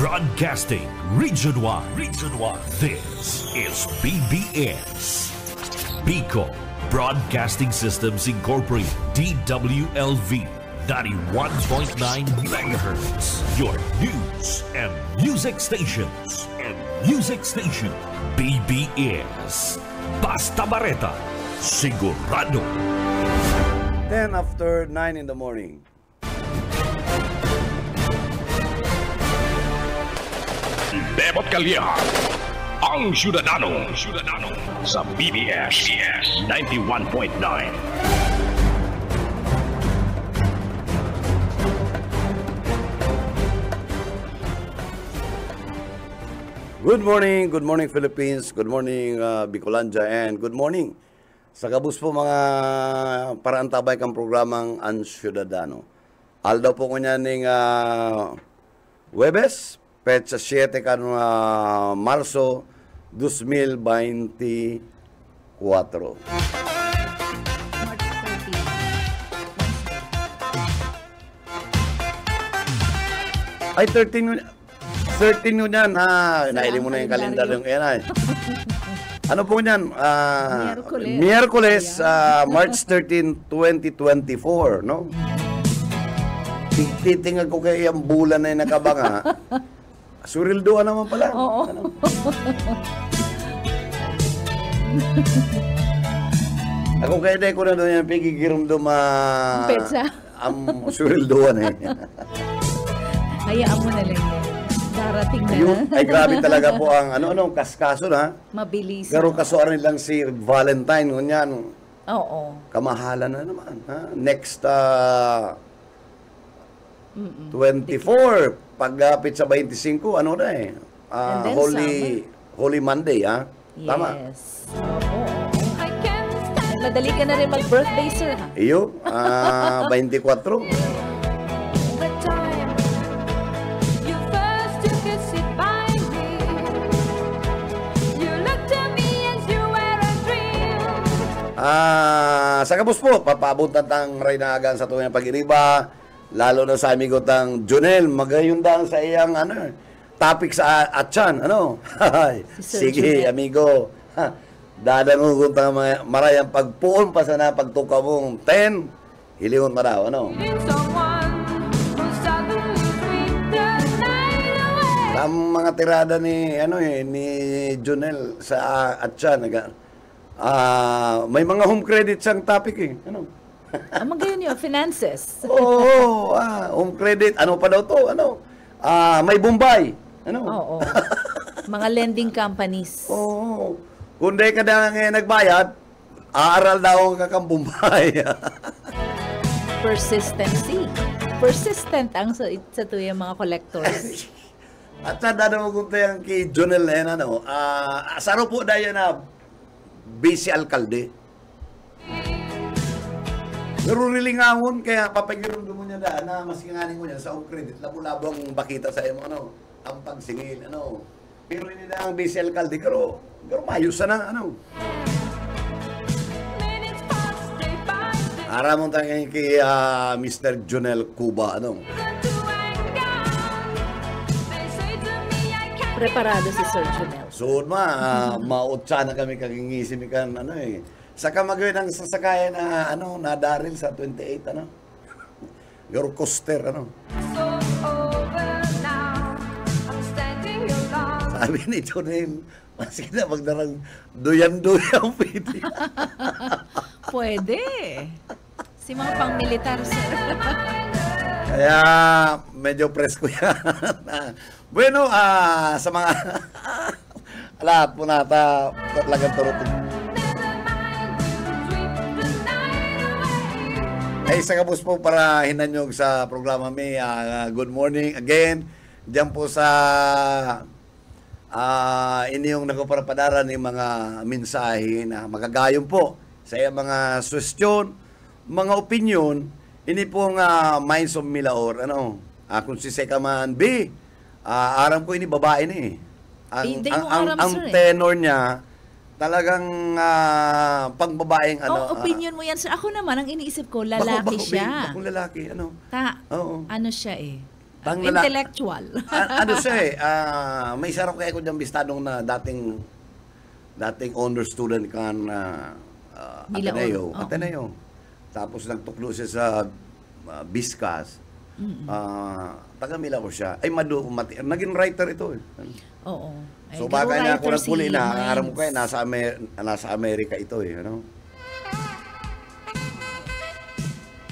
Broadcasting Region 1. Region 1. This is BBS. Bicol Broadcasting Systems Incorporated. DWLV. 91.9 megahertz. Your news and music stations. BBS. Basta Bareta. Sigurado. 10 after 9 in the morning. Bebot Calleja, ang Ciudadano sa BBS 91.9. Good morning Philippines, good morning Bicolandia, and good morning sa kabus po mga paraantabay kang programang Ang Ciudadano. Aldaw po ko niya ning Webes, petsa 7 kan Marso 2024. Ay, 13 yun yan. Naili mo na yung kalendaryong yan ay. Ano po yan? Miyerkules, March 13, 2024, no? Titingnan ko kayo yung bulan na yung nakabanga. Surildoan naman pala. Oo. Ano? Ako kaya ko na doon yung pigigirum doon Petsa. Ang surildoan eh. Hayaan mo na lang yan. Darating na. Ay grabe talaga po ang kaskaso na. Mabilis. Pero kasuaran nilang si Valentine, ngunyan. Oo. Kamahalan na naman. Ha? Next 24. Pagapit sa 25, ano na eh. And then Holy Monday, ha? Tama? Yes. Oo. Madali ka na rin mag-birthday, sir, ha? Iyo, 24. Sa kabus po, papabutan tang Raynagan sa tuwing pag-iriba, lalo na sa amigo tang Junel, magayundang sa iyang topic sa atyan, Sige, amigo. Dadangugon tang marayang pagpuon pa sa napagtuka mong 10, hilingon pa daw, Ang mga tirada ni Junel sa atyan, may mga home credit siyang topic eh. Magayon yun, finances. Oo, home credit. Ano pa daw to? May Bombay. Oo. Mga lending companies. Oo. Kung di ka na nagbayad, aaral daw ang kakang Bombay. Persistency. Persistent ang sa tuyang mga collectors. At sa dadang mo kung kay Jonel na yan, saro po dahil na busy alkalde. Pero rilingangon, kaya papagiron mo niya na masinganin mo niya sa home credit. Labo-labo ang bakita sa imo, ang pagsingil, Pero hindi na ang busy alkalde, pero mayos na, Aramon tayo kay Mr. Jonel Cuba, Preparado si Sir Junel. So, mautsa na kami kagingisim kan, Saka magawin ang sasakayan na, nadaril sa 28, Your coaster, Sabi ni Jonel, maski na magdarang duyan-duyan, pwede. Pwede. Si mga pang-militar, sir. Kaya, medyo presko yan. Bueno, sa mga lahat po nata, talagang turutong. Ay, sa kabus po para hinanyog sa programa may good morning again. Diyan po sa inyong nagpapadara ng mga mensahe na magagayong po sa iyang mga suggestion, mga opinion, ini pong Minds of Milaor, kung si Sekaman B, aram ko ini babae ni. Ang tenor niya, talagang pangbabaeng opinion mo yan, sir. Ako naman, ang iniisip ko, lalaki siya. Bakong lalaki, Oo. Ano siya eh? Intellectual. Ano siya eh, may sarap kaya ko diyang bistadong na dating honor student kan Milaon. Ateneo. Oo. Ateneo. Tapos nagtuklo siya sa Biscas. Taga Milao siya. Ay, naging writer ito eh. Oo. Ay, So baka na ako writer nagpuli si na, Mines. aram ko kayo, nasa Amerika ito eh. Ano?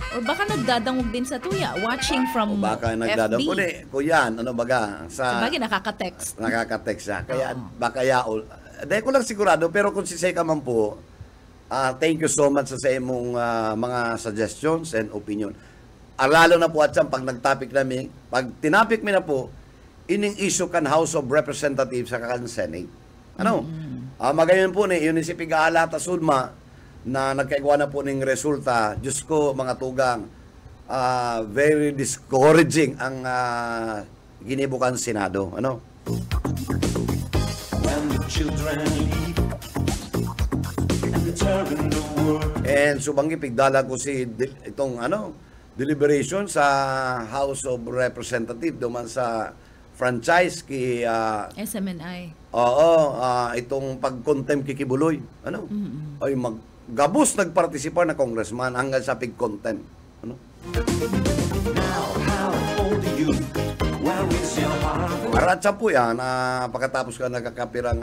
Or baka nagdadangog din sa tuya, watching from O baka nagdadang FB. ko kuyan, ano baga, Sabagay, nakaka-text. nakaka-text siya. Kaya baka yaol. Dahil ko lang sigurado, pero kung si Seka man po, thank you so much sa imong mga suggestions and opinion. Lalo na po at pag nag-topic namin, pag tinapik mi na po, ining issue kan House of Representatives sa kan Senate. Ano? Magayon po ni, yun si Pigaala Sulma, na nagkaigwa na po ng resulta. Diyos ko, mga tugang, very discouraging ang ginibukan Senado. Ano? And subanggi pigdala ko si itong deliberation sa House of Representatives duman sa franchise ki SMNI. itong pag-contempt kikibuloy. Ano? Ay gabos nagpartisipa na congressman hanggang sa pig-contempt. Ano? Aratsa po yan, pagkatapos ka nakakapirang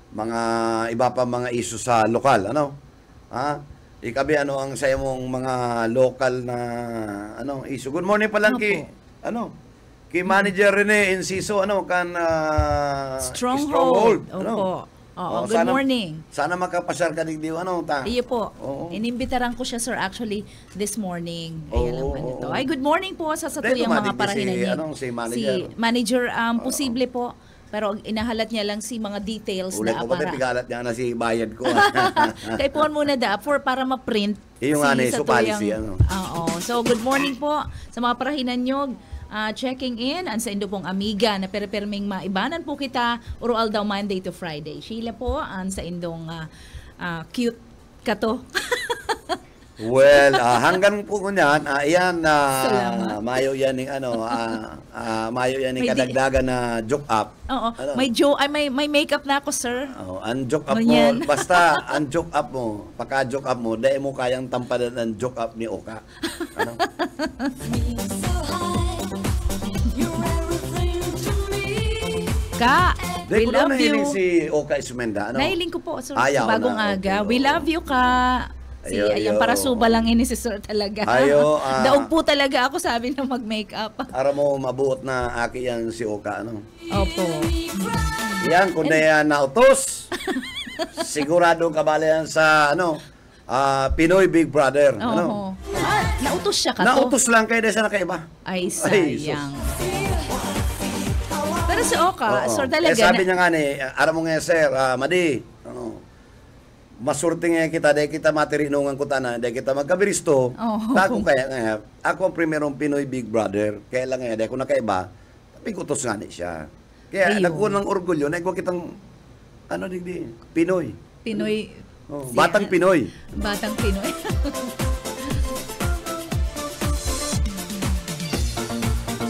mga iba pa mga issue sa lokal, ano? Ikabi ang sa mong mga local na issue. Good morning pa lang kay Manager Rene Enciso, Stronghold. Opo. Oo, good morning. Sana makapasyal ka digdiw, Iyo po. Oo. Inimbitaran ko siya, sir, actually, this morning. Ayan lang Oo. ito. Ay, good morning po sa tuyang mga parahinan niya. Si manager. Si manager, posible po. Pero inahalat niya lang si mga details Ulit na ko ba para. pigalat niya na si bayad ko. Kay puan muna para ma-print. Yung sa so policy, Oo. So, good morning po sa mga parahinan nyo. Checking in ang sa indo pong amiga na perperming maibanan po kita oral daw Monday to Friday. Sheila po ang sa indong cute kato. Well, hanggang po ko niyan, iyan Salamat. mayo yan ng mayo yan ng May kadagdagan na joke up. Oo. Ano? May makeup na ako, sir. Ang joke up Ganyan. mo, basta ang joke up mo, pagka-joke up mo, dahil mo kayang tampadan ng joke up ni Oka. Ano? Ka, we Dahil ko love na you. nahiling si Oka Ismenda. Ano? Nahiling ko po, sir, Ayaw sa bagong na, aga. okay, We oo. love you, ka. Ayan, para suba lang ini si sir talaga. Ayo, Daog po talaga ako sabi na mag-makeup. Para mo mabuot na aki yan si Oka. Ano? Opo. Yan, kung na yan nautos, sigurado kabala yan sa Pinoy Big Brother. Oo. Nautos siya ka to. Nautos lang kayo dahil sa nakaiba. Ay, Ay, sayang. Pero si Oka, Oo. sir talaga. Sabi niya nga aram mo nga sir, Madi, masurti nga kita, dahil kita matirinungan ko tanan, dahil kita magkabiristo, Oo. Tako kaya nga, ako ang primerong Pinoy Big Brother, kaya lang nga, dahil ko nakaiba, pigutos nga ni siya. Kaya Ayun. nagkuhan ng orgulyo, nagkuhan kitang, digdi, Pinoy. Pinoy. Batang Pinoy. Batang Pinoy.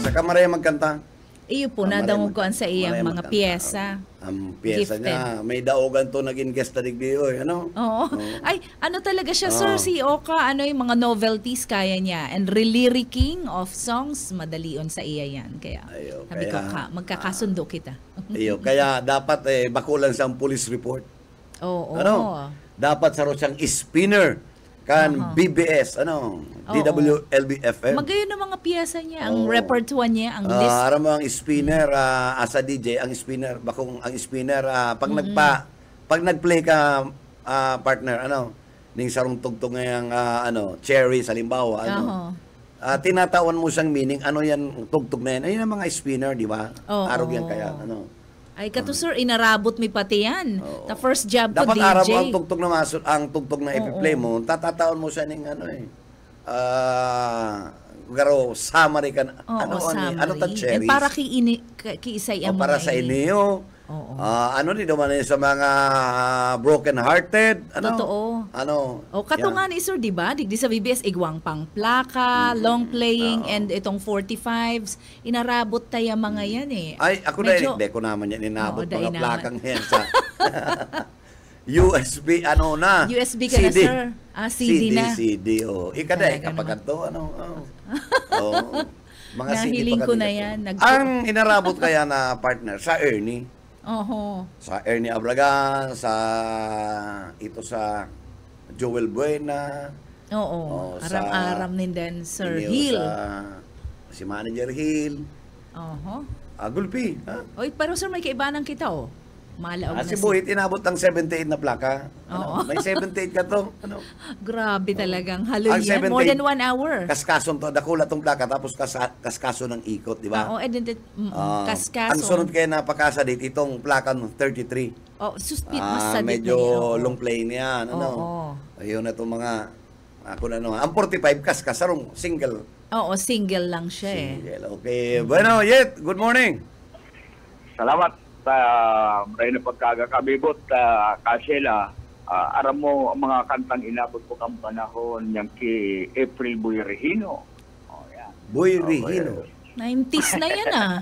Sa kamaraya magkanta. Iyo po, Maraming nadangog ko ang sa iyang maraming mga magkanta. piyesa. Ang piyesa Gifted. niya, may daogan to naging guest na digdi, ano? Oo. Ay, ano talaga siya, sir, Oo. si Oka, yung mga novelties kaya niya. And relyricking of songs, madalion sa iya yan. Kaya, Ayo, sabi ko, kaya- magkakasundo kita. Iyo, kaya dapat bakulan siyang police report. Oo. Dapat sa siyang spinner kan BBS, DWLB-FM. Magayon ng mga piyesa niya, ang repertoire niya, ang list. Aram mo ang spinner as a DJ, ang spinner bakong ang spinner pag nagplay ka partner ning sarong tugtog ngayang cherry sa limbawa tinatawon mo siyang meaning yan tugtog na yan ayun ang mga spinner di ba Oo. arog yan kaya Ay, kato sir, inarabot mi pati yan. Oo. The first job ko, dapat DJ. aram mo ang tugtog na ang tugtog na Oo. i-play mo tatataon mo siya ning garo summary ka Oo, summary. ano ta cherries And para kiisay ang para mga sa ini. inyo Oo. Ano din naman yun sa mga broken-hearted. Ano? Totoo. Ano? O kato nga ni sir, di ba? Digdi sa BBS, igwang pang plaka, long playing, and itong 45s. Inarabot tayo mga yan eh. Ay, ako Medyo- na, hindi ko naman yan inabot Oo, dahil mga naman. plakang yan sa USB, ano na? USB ka na, sir. CD na. CD, oh. Ikaday, Talaga kapag naman. ito, ano, oh. Mga CD Nahiling pa ko kami na ito. yan. Ang inarabot kaya na partner, sa Ernie. Oho. Sa Ernie Ablagan, sa Joel Buena. Oo. Oh, sa- Aram-aram din din, Sir Inyo Hill. Si Manager Hill. Oho. Gulpi, ha? Oy, pero sir, may kaibanan kita, oh. Malaog na Si Buhit, inabot ng 78 na plaka. Oo. May 78 ka to. Ano? Grabe talagang. Halo Ang yan. 78 More than 1 hour. Kaskason to, dakula tong plaka, tapos kaskaso ng ikot, di ba? Oo, kaskaso. Ang sunod kaya na pakasa dito, itong plaka ng 33. Oh, suspit mas sa Medyo oo. long play niyan. Ano? Oo. Ayun na itong mga, ang 45 kaskasarong single. Oo, single lang siya eh. Single. Okay. Bueno, Yet, good morning. Salamat sa maraming na pagkagakabibot, Kasela. Aram mo ang mga kantang inabot ko kang panahon yung kay April Boy Regino. Oh, yan. Boy Regino. 90s na yan ah.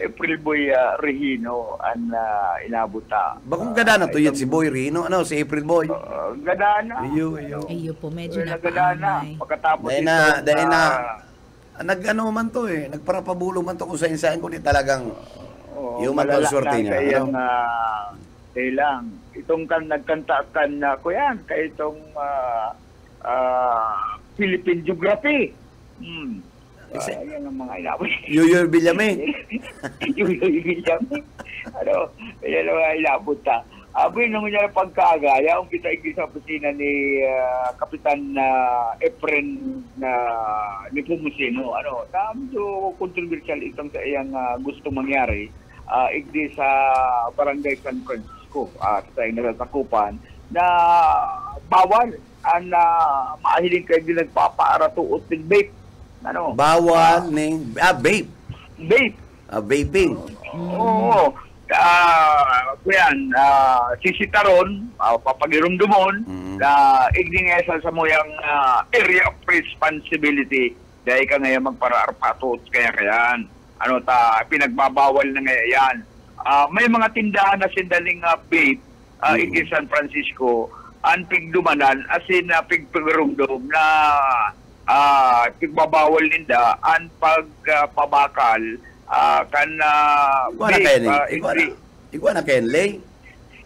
April Boy Regino ang inabot ta. Bakong gada na to Yet, si Boy Regino? Ano, si April Boy? Gadana. Iyo. Ayun po, medyo Gadana. napaamay. Pagkatapos Dahil na, nag-ano man to eh, nagparapabulo man to kung saan kung di talagang yung swerte niya. Kayang, Ano? lang. Itong nagkanta na ko yan, kay itong Philippine Geography. Yan ang mga inabot. Yuyor Villame. Yung Villame. Yan ang mga inabot ta. Abay nung niya pagkaagaya, ang kita sa opisina ni Kapitan Efren ni Pumusino. Medyo controversial itong sa iyang gusto mangyari. Igdi sa Barangay San Francisco sa iyang nagsasakupan na bawal ang maahiling kayo din nagpapaaratuot ng vape. Bawal ng vape. Vape. Vaping. Oo. Kuyan, sisitaron, papagirumdumon, na igdingesa sa moyang area of responsibility dahil ka ngayon magparaarpatot kaya pinagbabawal na ngayon yan. May mga tindahan na sindaling vape in San Francisco ang pigdumanan as in pigpagirumdum na pigbabawal ninda ang pagpabakal Iguan na kayo, Lay.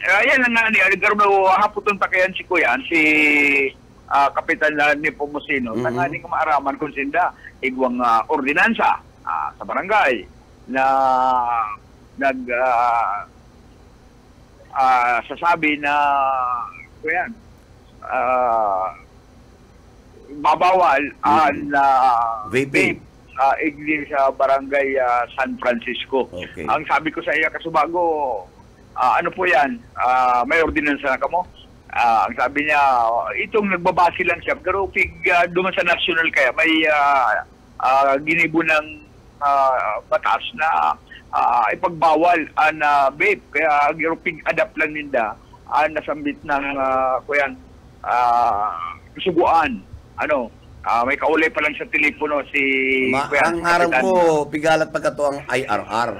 Yan ang nga niya. Haputon pa kayan si Kuyan, si Kapitan ni Pumusino. Tanganing maaraman kung sinda. Igwang ordinansa sa barangay na sasabi na Kuyan, babawal ang Vaping. igli sa barangay San Francisco. Okay. Ang sabi ko sa iya kasubago, ano po yan, may ordinansa na kamo. Ang sabi niya, itong nagbabase lang siya, pero duman sa national kaya, may ginibo ng batas na ipagbawal ang vape. Kaya adapt lang ninda ang nasambit ng suguan. May kaulay pa lang sa telepono si Ang araw ko, pigalat pagkato ang IRR.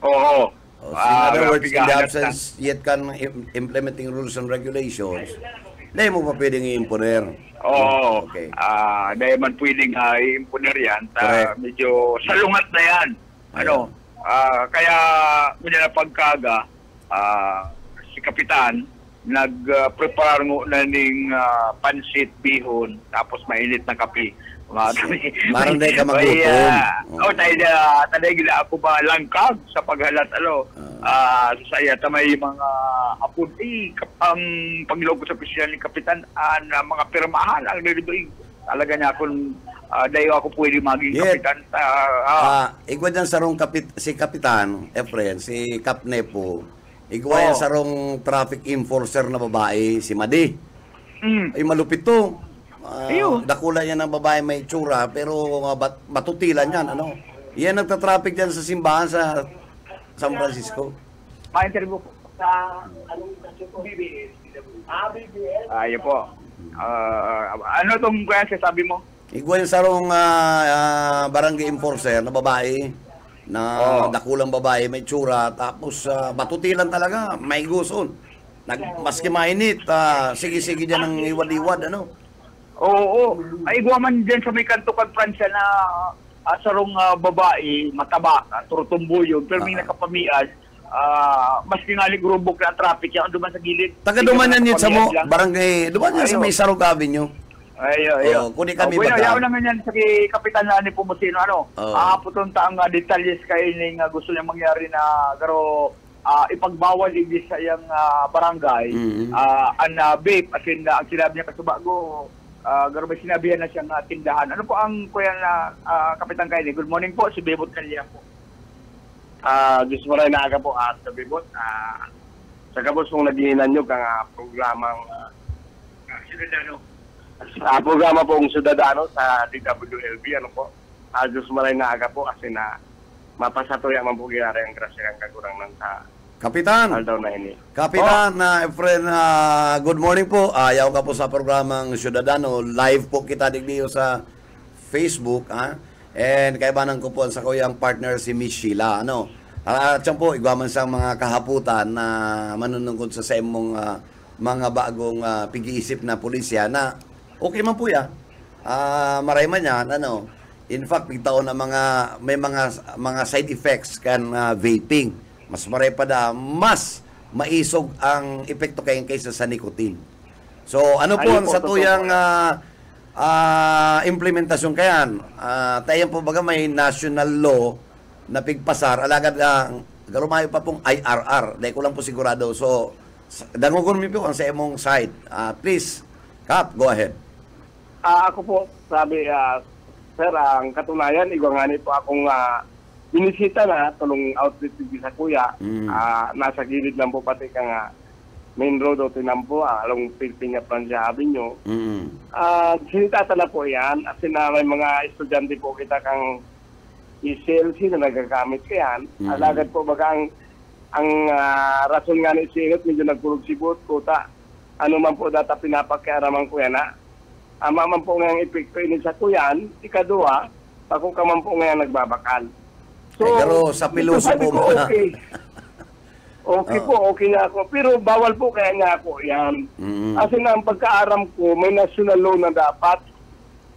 Oo. In other words, in the absence yet can implementing rules and regulations, dahil mo pa pwedeng i-imponer. Oo. Okay. Dahil man pwedeng i-imponer yan. Correct. Medyo salungat na yan. Kaya muna na pagkaga, si Kapitan, nag-prepare mo na ning pansit bihon, tapos mainit na kape. Parang dahil ka magutom. Taday gila ako ba langkag sa paghalat, saya tamay mga apod, ang pagilog ko sa opisina ni Kapitan, mga pirmahan, ang nilibig. Talaga niya kung dayo ako pwede maging Kapitan. Igwa dyan sarong si Kapitan, Efren, si Kap Nepo, igwa yan sarong traffic enforcer na babae, si Madi. Ay malupit to. Dakula yan ng babae may tsura, pero matutilan yan. Yan nagtatraffic dyan sa simbahan sa San Francisco. Ma-interview po sa anong station po? BBS. BBS? Ayun po. Ano itong kaya sabi mo? Igwa yung sarong barangay enforcer na babae, na dakulang babae, may tsura, tapos matutilan talaga, may guson. Maski mainit, sige-sige dyan ng iwad-iwad, ano? Oo. Ay, igwa man dyan sa may kanto-kan Pransya na sarong babae, mataba, turutumbo yun, pero may nakapamias, maski nga ligrubok na traffic yan, duman sa gilid. Taga dumanan yun sa mo, barangay, dumanan sa may Sarog Avenue. Ayo. Kunin kami bueno, ba? yaw naman yan sa Kapitan na ni Pumusino, putunta ang detalles kayo ng gusto niya mangyari na, pero ipagbawal igis sa iyang barangay, ang vape, as in, ang sinabi niya kasubago, garo may sinabihan na siyang tindahan. Ano po ang kuya na Kapitan Kylie? Good morning po, si Bebot Kalia po. Diyos mo rin naaga po at sa Bebot. Sa kabos mong naghihinan nyo kang programang Ciudadano. Programa po ang Ciudadano sa DWLB. Ano po? Diyos mo rin naaga po kasi na mapasatoy ang mambugiyari ang grasya ang kagurang ng sa Kapitan, Aldaw na ini. Kapitan, friend, good morning po. Ayaw ka po sa programang Ciudadano. Live po kita digdiyo sa Facebook. And kaibanan ko po sa kuyang partner si Miss Sheila. Ano? At yan po, igwaman sa mga kahaputan na manunungkod sa semong mga bagong pag-iisip na pulisya na okay man po yan. Maray man yan. Ano? In fact, bigtaon na may mga side effects kan vaping. Mas maray pa da, mas maisog ang epekto kaysa sa nicotine. So, ano po ang sa tuyang implementasyon kayan? Tayo po baga may national law na pigpasar, alagad garumayo pa pong IRR. Dahil ko lang po sigurado. So, dangugon mi po ang sa imong side. Please, Kap, go ahead. Ako po, sabi, sir, ang katunayan, igwangani po akong binisita na tulong outlet sa kuya. Nasa gilid lang po pati kang main road o tinampo, along Pilpinya Pransya Avenue. Sinitata na po yan. As in, may mga estudyante po kita kang ECLC na nagagamit kayan. Alagad po baga ang rason nga ni Singot, medyo nagpulog sibot, kuta. Ano man po data pinapakiaraman kuya na. Ama man po nga ang epekto ini sa kuyan, ikaduha, ako ka man po nga nagbabakal. So, pero sa piloso po muna. Okay na ako. Pero bawal po kaya nga ako yan. Kasi na ang pagkaaram ko, may national law na dapat.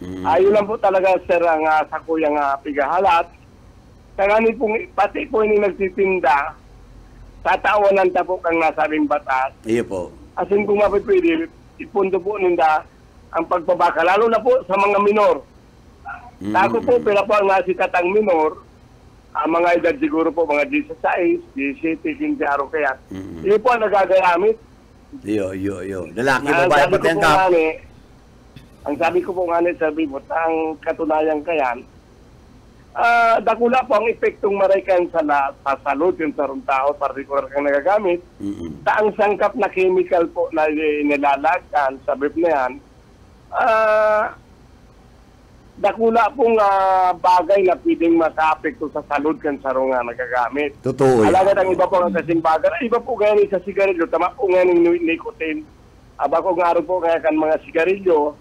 Ayun lang po talaga, sir, ang sa kuyang pigahalat. Kaya ni pong, pati po ini nagtitinda, tatawanan ta po kang nasabing batas. Iyo po. Asin kung mapipili, ipundo po ninda ang pagbabaka, lalo na po sa mga minor. Tako po, pila po ang nasitatang minor, ang mga edad siguro po, mga 16, 17, 15 araw kaya. Iyo po ang nagagamit. Yo. Lalaki mo ba pati ang Kap? Ang sabi ko po nga sa Bibot, ang katunayan kayan, dakula po ang epektong maraykan sa salud yung sarong tao, partikular kang nagagamit. Taang sangkap na chemical po na nilalagkan sa bib na yan, dakula pong bagay na pwedeng maka-apekto sa salud kan sarong nagagamit. Totoo. Alagad ang iba po ng kasing bagay. Iba po ganyan sa sigarilyo, tama po ganyan nicotine. Bako nga po kaya kan mga sigarilyo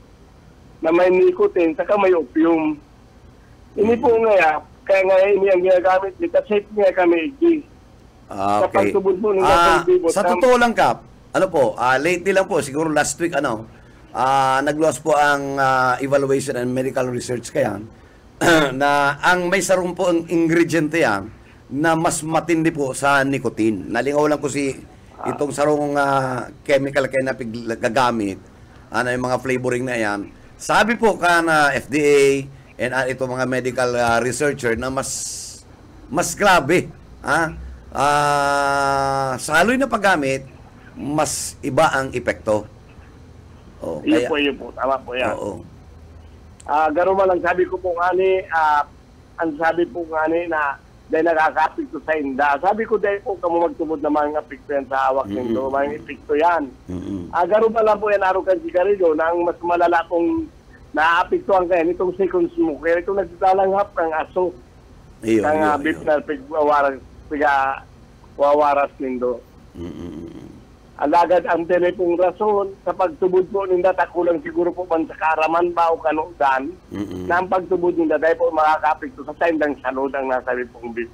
na may nicotine, saka may opium. Ini po nga, kaya nga ini ang ginagamit, safe nga kami, okay. Sa totoo lang, Kap, ano po, lately lang po, siguro last week, nagluwas po ang evaluation and medical research kaya na ang may sarong po ang ingredient yan na mas matindi po sa nicotine. Nalingaw lang ko itong sarong chemical kaya na gagamit, yung mga flavoring na yan. Sabi po ka na FDA and ito mga medical researcher na mas grabe. Sa haloy na paggamit, mas iba ang epekto. Iyo po. Tama po yan. Garo man lang sabi ko po ang sabi po na dahil nakaka-apekto sa inda. Sabi ko dahil po kamo magtumod na mga apekto yan sa hawak nito, mga epekto yan. Garo man lang po yan arukan sigarilyo na ang mas malala pong naapektuhan kaya nitong second smoke. Kaya itong nagsalanghap kang aso. Kang bip na pigwawarang wawaras nindo. Alagad ang telepong rason sa pagtubod po ninda takulang siguro po man sa karaman ba o kanudan na ang pagtubod ninda dahil po makakapekto sa sindang salud ang nasabi pong bit.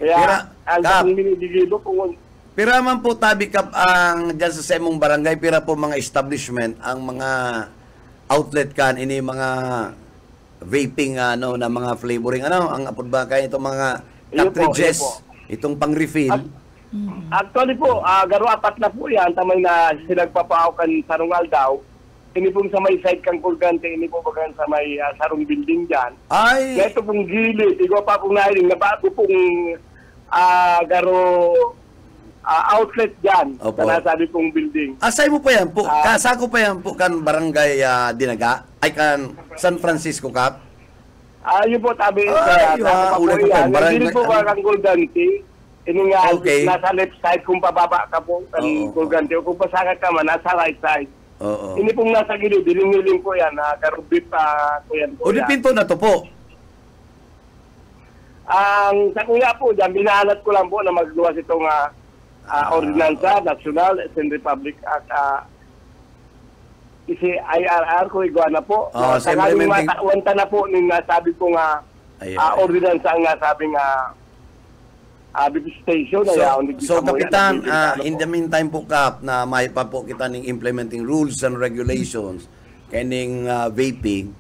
Kaya ang minidigido kung pira man po tabi kap ang dyan sa semong barangay, pira po mga establishment, ang mga outlet kan, ini mga vaping na mga flavoring, ang apod ba kayo itong mga cartridges, itong pang-refill. Actually po, garo 4 na po yan, tamay na sinagpapaaw kan Sarong Aldaw, ini pong sa may side kang Kulgante, ini po bagan sa may Sarong building dyan. Ay! Ito pong gilid, ikaw pa pong nahiling, nabago pong garo outlet dyan, Opo. sa nasabi pong building. Asay mo pa yan po, kasako pa yan po kan barangay Dinaga, ay kan San Francisco Kap. Yun po, tabi, Ay, ulit po yan, hindi po ba kang Kulgante, ini nga, Okay. nasa left side kung pababa ka po, kan Oo. Kulgante, o kung pasagat ka man, nasa right side. Oo. Ini pong nasa gilid, dilingiling po yan, karubit po yan po O di yan. pinto na to po. Ang sa kuya po dyan, binahalat ko lang po na magluwas itong Ordinansa, National and Republic Act, isi IRR ko igwa na po. Sa Sa kaming implementing- matawanta na po nung nasabi ko nga Ordinansa ang nasabing station. So Kapitan, in the meantime po Kap, na may pa po kita ning implementing rules and regulations kaning vaping,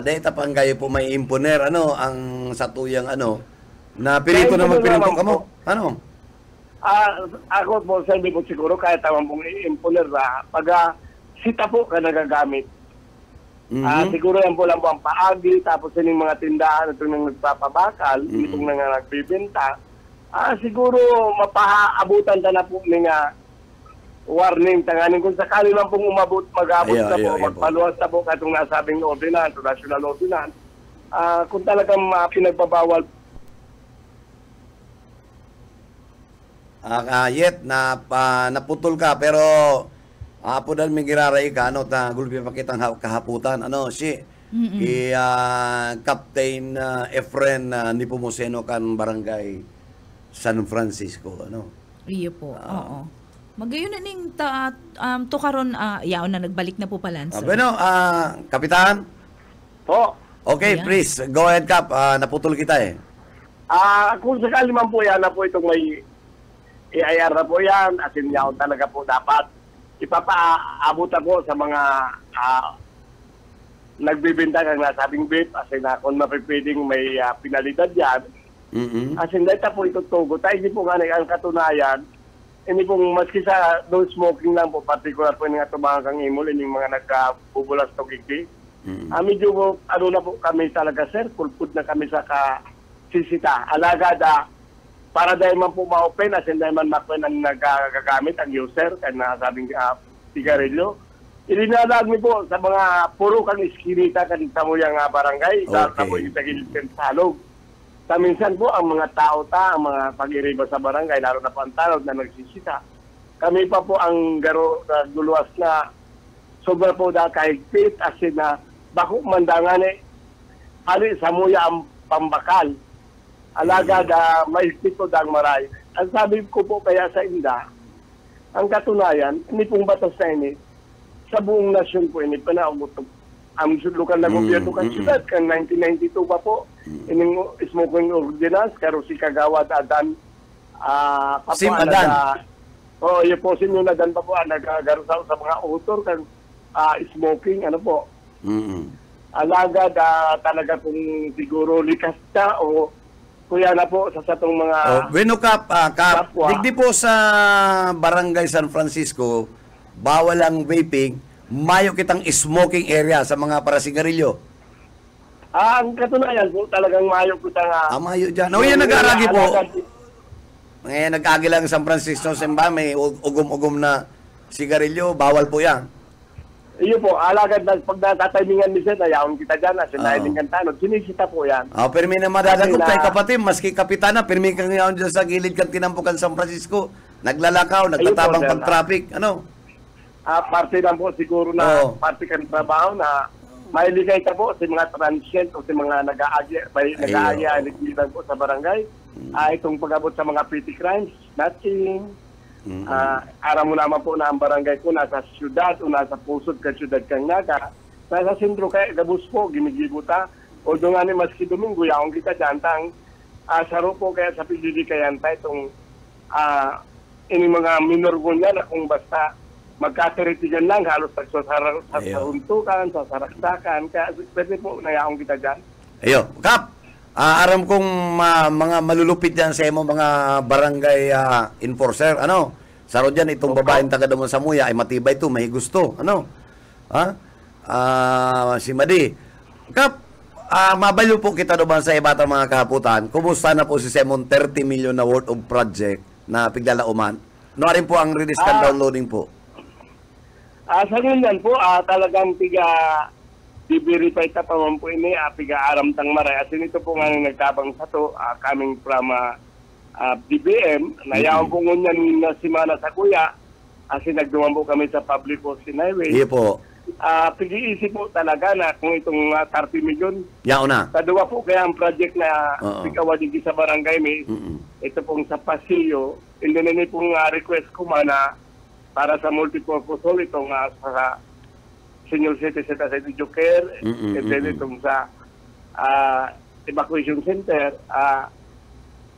dahil tapang kayo po may imponer ang satuyang na pirito Kaya na magpirito imponer kamo. naman ako po, sabi ko siguro kahit tamang pong i-imponer pag sita po ka nagagamit. Siguro yan po lang po ang paagi, tapos yung mga tindahan ito nang nagpapabakal, itong nang nagbibenta. Siguro mapahaabutan ta na po ng warning tanganin kung sakali lang pong umabot, mag-abot na po, magpaluwas na po katong nasabing ordinance, national ordinance. Kung talagang pinagbabawal Yet naputol ka pero apo dal may giraray ka ta gulpi pa kitang kahaputan si Captain Efren ni Pumuseno kan barangay San Francisco Iyo po. Oo. Magayon na ning to karon yaon na nagbalik na po pala. Bueno, Kapitan. po. Okay, Ayan. please go ahead Kap. Naputol kita Kung sakali man po yan na po itong may IIR na po yan, as in yaon talaga po dapat ipapaabot na po sa mga nagbibinta ng nasabing vape, as in kung mapipwedeng may pinalidad yan, as in dahil po itutugo. Tayo hindi po nga ang katunayan, hindi pong maski sa no smoking lang po, particular po yung atubangan kang imol, yung mga nagbubulas togigdi. Medyo po, na po kami talaga sir, kulpud na kami sa kasisita. Alagad, para dahil man po ma-open, as in dahil man makwen ang nagagamit ang user, kaya nasabing sigarilyo. Ilinalag mi po sa mga puro kang iskinita kan sa muyang barangay, dahil na po yung tagilid kan salog. Sa minsan po, ang mga tao ang mga pag-iriba sa barangay, lalo na po ang tanod na nagsisita. Kami pa po ang guluwas na sobra po dahil kahigpit, as in na bako mandangan ali sa muya ang pambakal. Alaga may pito dang maray. Ang sabi ko po kaya sa inda, ang katunayan, hindi pong batas na ini, sa buong nasyon po ini, panaugot ang lokal na gobyerno kan siyudad, kan 1992 pa po, ining smoking ordinance, karo si Kagawad Adan, Sim Adan. Yun po, Sim Adan pa po, nagagarusaw sa mga author, kan smoking, po. Alaga talaga kung siguro likas na o kuya na po sa satong mga Bueno Kap, digdi po sa barangay San Francisco, bawal ang vaping, mayo kitang smoking area sa mga parasigarilyo. ang katunayan po talagang mayo ko sa Mayo dyan. Yan nag-aaragi po. Ngayon nag-agi lang San Francisco, Semba, may ugom-ugom na sigarilyo, bawal po yan. iyo po, alagad na pag natatimingan ni Sir, ayaw kita dyan, sinayang kan tanod, sinisita po yan. Pero may na madadagot kay kapatid, maski kapitana, pirmi kang ngayon dyan sa gilid kang tinampukan San Francisco, naglalakaw, nagtatabang pag-traffic, parte lang po siguro na Oo. parte kan trabaho na mailigay ka po sa mga transient o sa mga nag-aaya po sa barangay. Itong pag-abot sa mga petty crimes, nothing. Aram mo naman po na ang barangay ko nasa syudad o nasa pusod ka syudad kang naga. Nasa sentro kaya gabus po, gimigibuta. O doon nga ni maski Domingo, yaong kita dyan, tang saro po kaya sa PDD kayanta itong ini mga minor ko niya na kung basta magkasiritigan lang, halos sa saruntukan, sa saraksakan, kaya pwede po nayaong kita dyan. Ayo, Kap, aram kong mga malulupit yan sa imo mga barangay enforcer, ano? Saro dyan, itong babaeng taga damon sa Muya, ay matibay to, may gusto, ano? Si Madi. Kap, mabalyo po kita doon sa ibatang mga kahaputan. Kumusta na po si Simon 30 million na worth of project na piglalauman? No rin po ang release and downloading po. Sa ganyan po, talagang i-verify ta pa man po ini, piga aram tang maray. At ito po nga nagtabang sa to, coming from DBM, nayaw po ngunyan na simana sa kuya, kasi nagduman po kami sa public housing highway. Iya po. Pag-iisip po talaga na kung itong 30 million, Yao na. kaduwa po kaya ang project na pikawadigi sa barangay may, ito pong sa pasilyo, hindi na pong request ko na para sa multipurpose hall itong sa senior citizen as educator, and then itong sa evacuation center.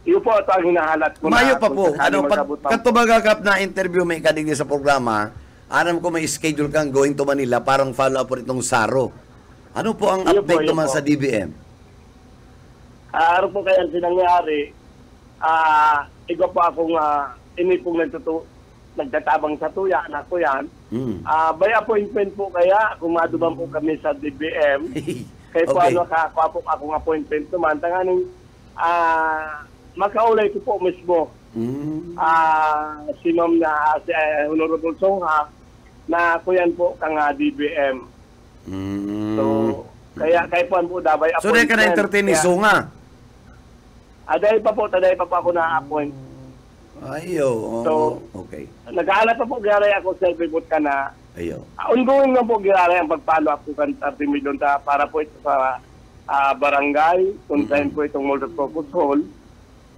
Iyo po ito ang hinahalat ko. Mayo pa po. Ano, katubagakap na interview may kadigdi sa programa, alam ko may schedule kang going to Manila, parang follow-up po itong SARO. Ano po ang update naman sa DBM? Ano po kaya sinangyari, iba po akong ini pong nagtatabang sa tuya, anak ko yan. By appointment po kaya, kung maduman po kami sa DBM, kaya po ako akong appointment naman, tanganing makaulay ko po mismo. Si Ma'am na si Honorable Songha, na kuyan po kang DBM. So, kaya po dabay appointment. So, ka na-entertain ni Songa? Dahil pa po ako na-appoint. Ayo. So, okay. Nag-aalap pa po giray ako sa report ka na. Ayo. Ongoing na po giray ang pag-follow up po kan 30 million para po ito sa barangay, kung saan po itong multipurpose hall,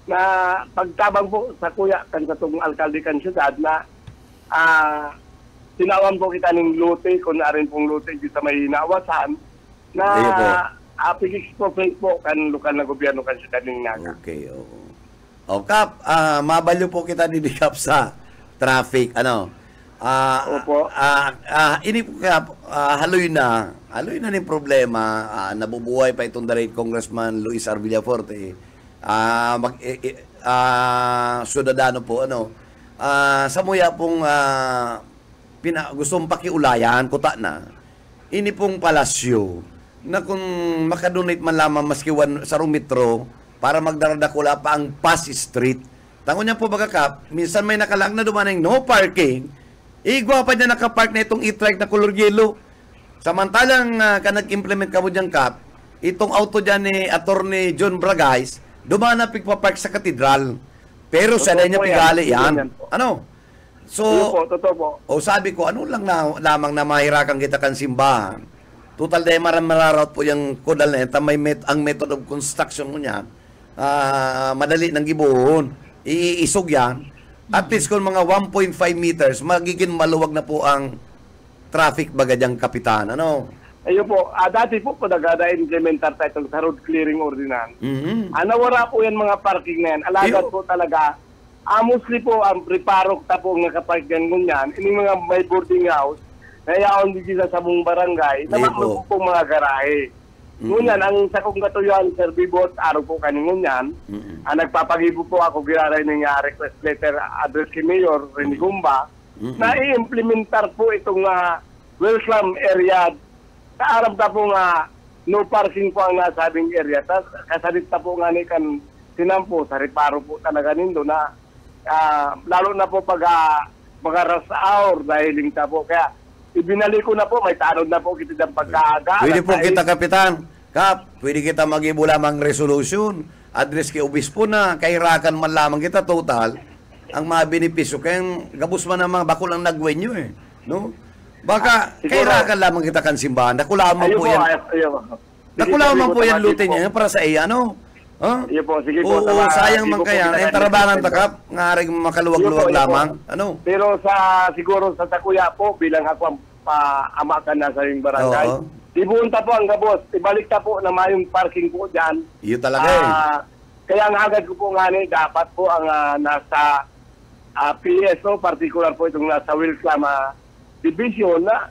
na pagtabang po sa kuya kan sa itong alkalde kan syudad na tinawan po kita ng lote, kung narin pong lote sa may hinawasan, na pig-expropriate po kan lokal na gobyerno kan syudad ng Naga. Okay, oo. Kap, mabalyo po kita ni Kap sa traffic, ano? Opo. Ini po Kap, haloy na ng problema, nabubuhay pa itong direct Congressman Luis R. Villaforte, Ciudadano po, ano? Sa Muya pong gustong pakiulayan, kuta na, ini pong palasyo, na kung makadonate man lamang maski sa metro, para magdaradakula pa ang Pass Street. Tango niya po baga Kap, minsan may nakalang na dumaning no parking, igwa pa niya nakapark na itong e-trike na color yellow. Samantalang nag-implement ka mo dyan Kap, itong auto dyan ni Attorney John Bragais, dumana pigpapark sa katedral. Pero sa niya pigali yan. Ano? So, sabi ko, ano lang lamang na mahirakan kita kan simbahan. Total dahil mararaot po yung kodal na yan, ang method of construction mo niyan, madali ng gibuhon, iisog yan. At least kung mga 1.5 meters, magiging maluwag na po ang traffic bagadyang kapitan. Ano? Ayun po, dati po nagada-implementar tayo sa road clearing ordinance. Nawara po yan mga parking na yan. Alagad po talaga. Mostly po, ang preparok ta po nakapark yan ngunyan. Ini mga may boarding house, nayaon din sa buong barangay, naman po pong mga garahe. Ngunyan, ang sa kong katuyuan, Sir Bibot, araw po kaningunyan, nagpapagibo po ako giraray ng request letter address kay Mayor Rene Gumba, na i-implementar po itong welcome area. Kaarap na po no parking po ang nasabing area. Tapos kasalit na po nga ni kan sinampo sa reparo po talaga nindo na lalo na po pag mga rush hour dahil ta po. Kaya ibinalik ko na po, may tanod na po kita ng pagkaaga. Pwede po kita, Kapitan. Kap, pwede kita mag-ibo lamang resolution. Address kay Obispo na, kahirakan man lamang kita total. Ang mga benepisyo, kaya gabos man naman, bako lang nagwen nyo eh. No? Baka siguro- kailangan lamang kita kan simbahan. Nakulaman po yan. Nakulaman po yan lutin niya para sa iya, ano? Huh? Iyo po, sige po. Oo, sayang man kaya. Ay tarabangan takap, ngaring makaluwag-luwag lamang. Ano? Pero siguro sa Takuya po, bilang ako ang amakan na sa yung barangay, Oo. ibunta po ang gabos, ibalik ta po na mayong parking po dyan. Iyo talaga eh. Kaya ang agad ko po nga dapat po ang nasa PSO, particular po itong nasa Wilclam Division na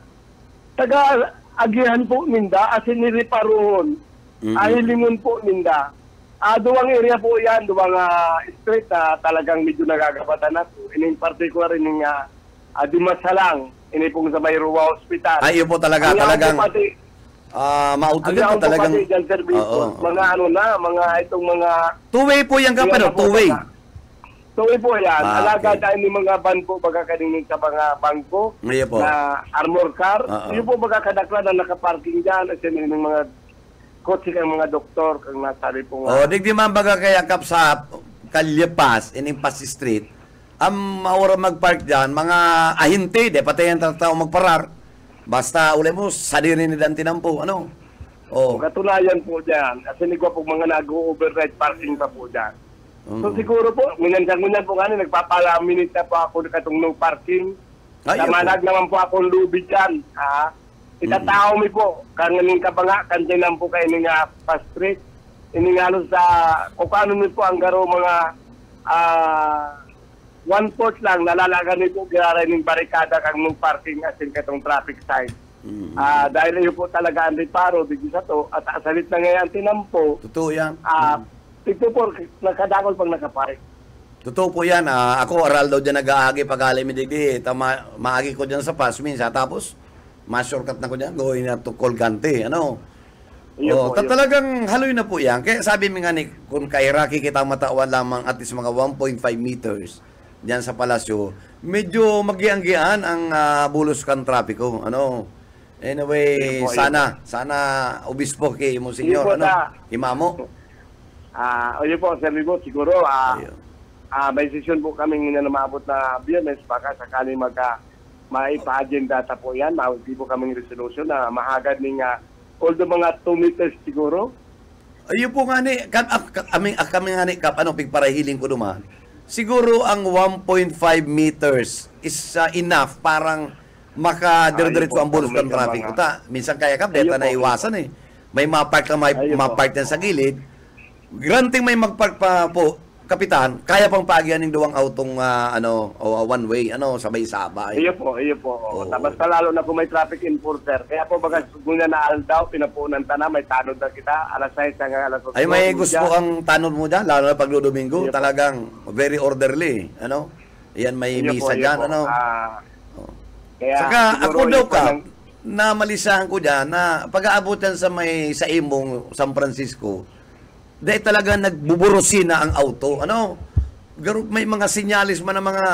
taga-agihan po ninda, asin niriparoon, ahilingon po ninda. Duwang area po yan, duwang street na talagang medyo nagagabatan na po. In particular, ining Dimasalang, ini pong sa Mayroa Hospital. Ay, yun po talaga, talagang mautog yun po talagang. Mga ano na, mga itong mga... Two-way po yan ka, pero two-way. Two-way po yan. Okay. Alaga dahil ni mga van po, baga kaninin sa mga bangko Ngayon po. na armor car. Yun po baga kadakla na nakaparking dyan. Kasi yung mga kotse kang mga doktor, kang nasabi po nga. Digdi man baga kaya kap sa Kalyepas, ining Pas Street, ang maura magpark dyan, mga ahinte, de pati yan tao magparar. Basta uli mo, sadirin ni Dantinan po, ano? Katunayan po dyan, kasi hindi ko po mga nag-override parking pa po dyan. So siguro po, ngunyan po nga, nagpapalaminit na po ako katong no parking. Tamanag naman po akong lubi dyan, itatao mi po, kanganing ka ba nga, kandinan po kayo nga Pas Street. Iningalo sa, kung paano mi po ang garo mga 1/4 lang, nalalagan nito, giraray ng barikada kang nung parking asin katong traffic sign. Dahil yun po talaga ang riparo, di sa to, at asalit na ngayon tinampo. Totoo yan. Ito po, nakadakol pag nakaparik. Totoo po yan. Ako, aral daw dyan nag-aagi pag-alay mi digdi. Maagi ko dyan sa Pas minsan. Tapos, ma-shortcut na ko dyan. Going na to Colgante. Ano? Talagang haloy na po yan. Kaya sabi mi nga ni, kung kay Rocky kita matawan lamang at least mga 1.5 meters dyan sa palasyo, medyo magiang-gian ang bulos kan trapiko. Ano? Anyway, sana obispo kay mo senyor. Ano? Imamo. Oye po, Sir Libo, siguro, may session po kami na maabot na Biyernes, baka sakali maipa-agenda po yan, hindi po kaming resolution na mahagad ng although mga 2 meters siguro. Ayun po nga ni, kami nga ni, pigparahiling ko naman. Siguro ang 1.5 meters is enough parang makadiretso ang bulos ng traffic. Minsan kaya deta na iwasan eh. May mapark na mapark yan sa gilid. Granting may magpark pa po, kapitan, kaya pang paagyan ng duwang autong one way, sabay-sabay. Iyo po. Tapos lalo na kung may traffic enforcer. Kaya po baga muna na aldaw, pinapunan ta na, may tanod na kita, alas 6 hanggang alas 8. Ay, may gusto ang tanod mo dyan, lalo na pag Domingo, talagang very orderly, Yan may misa dyan, Kaya, saka ako daw na malisahan ko dyan, na pag-aabutan sa imong San Francisco, dahil talaga nagbuburosin na ang auto. May mga sinyalis man ng mga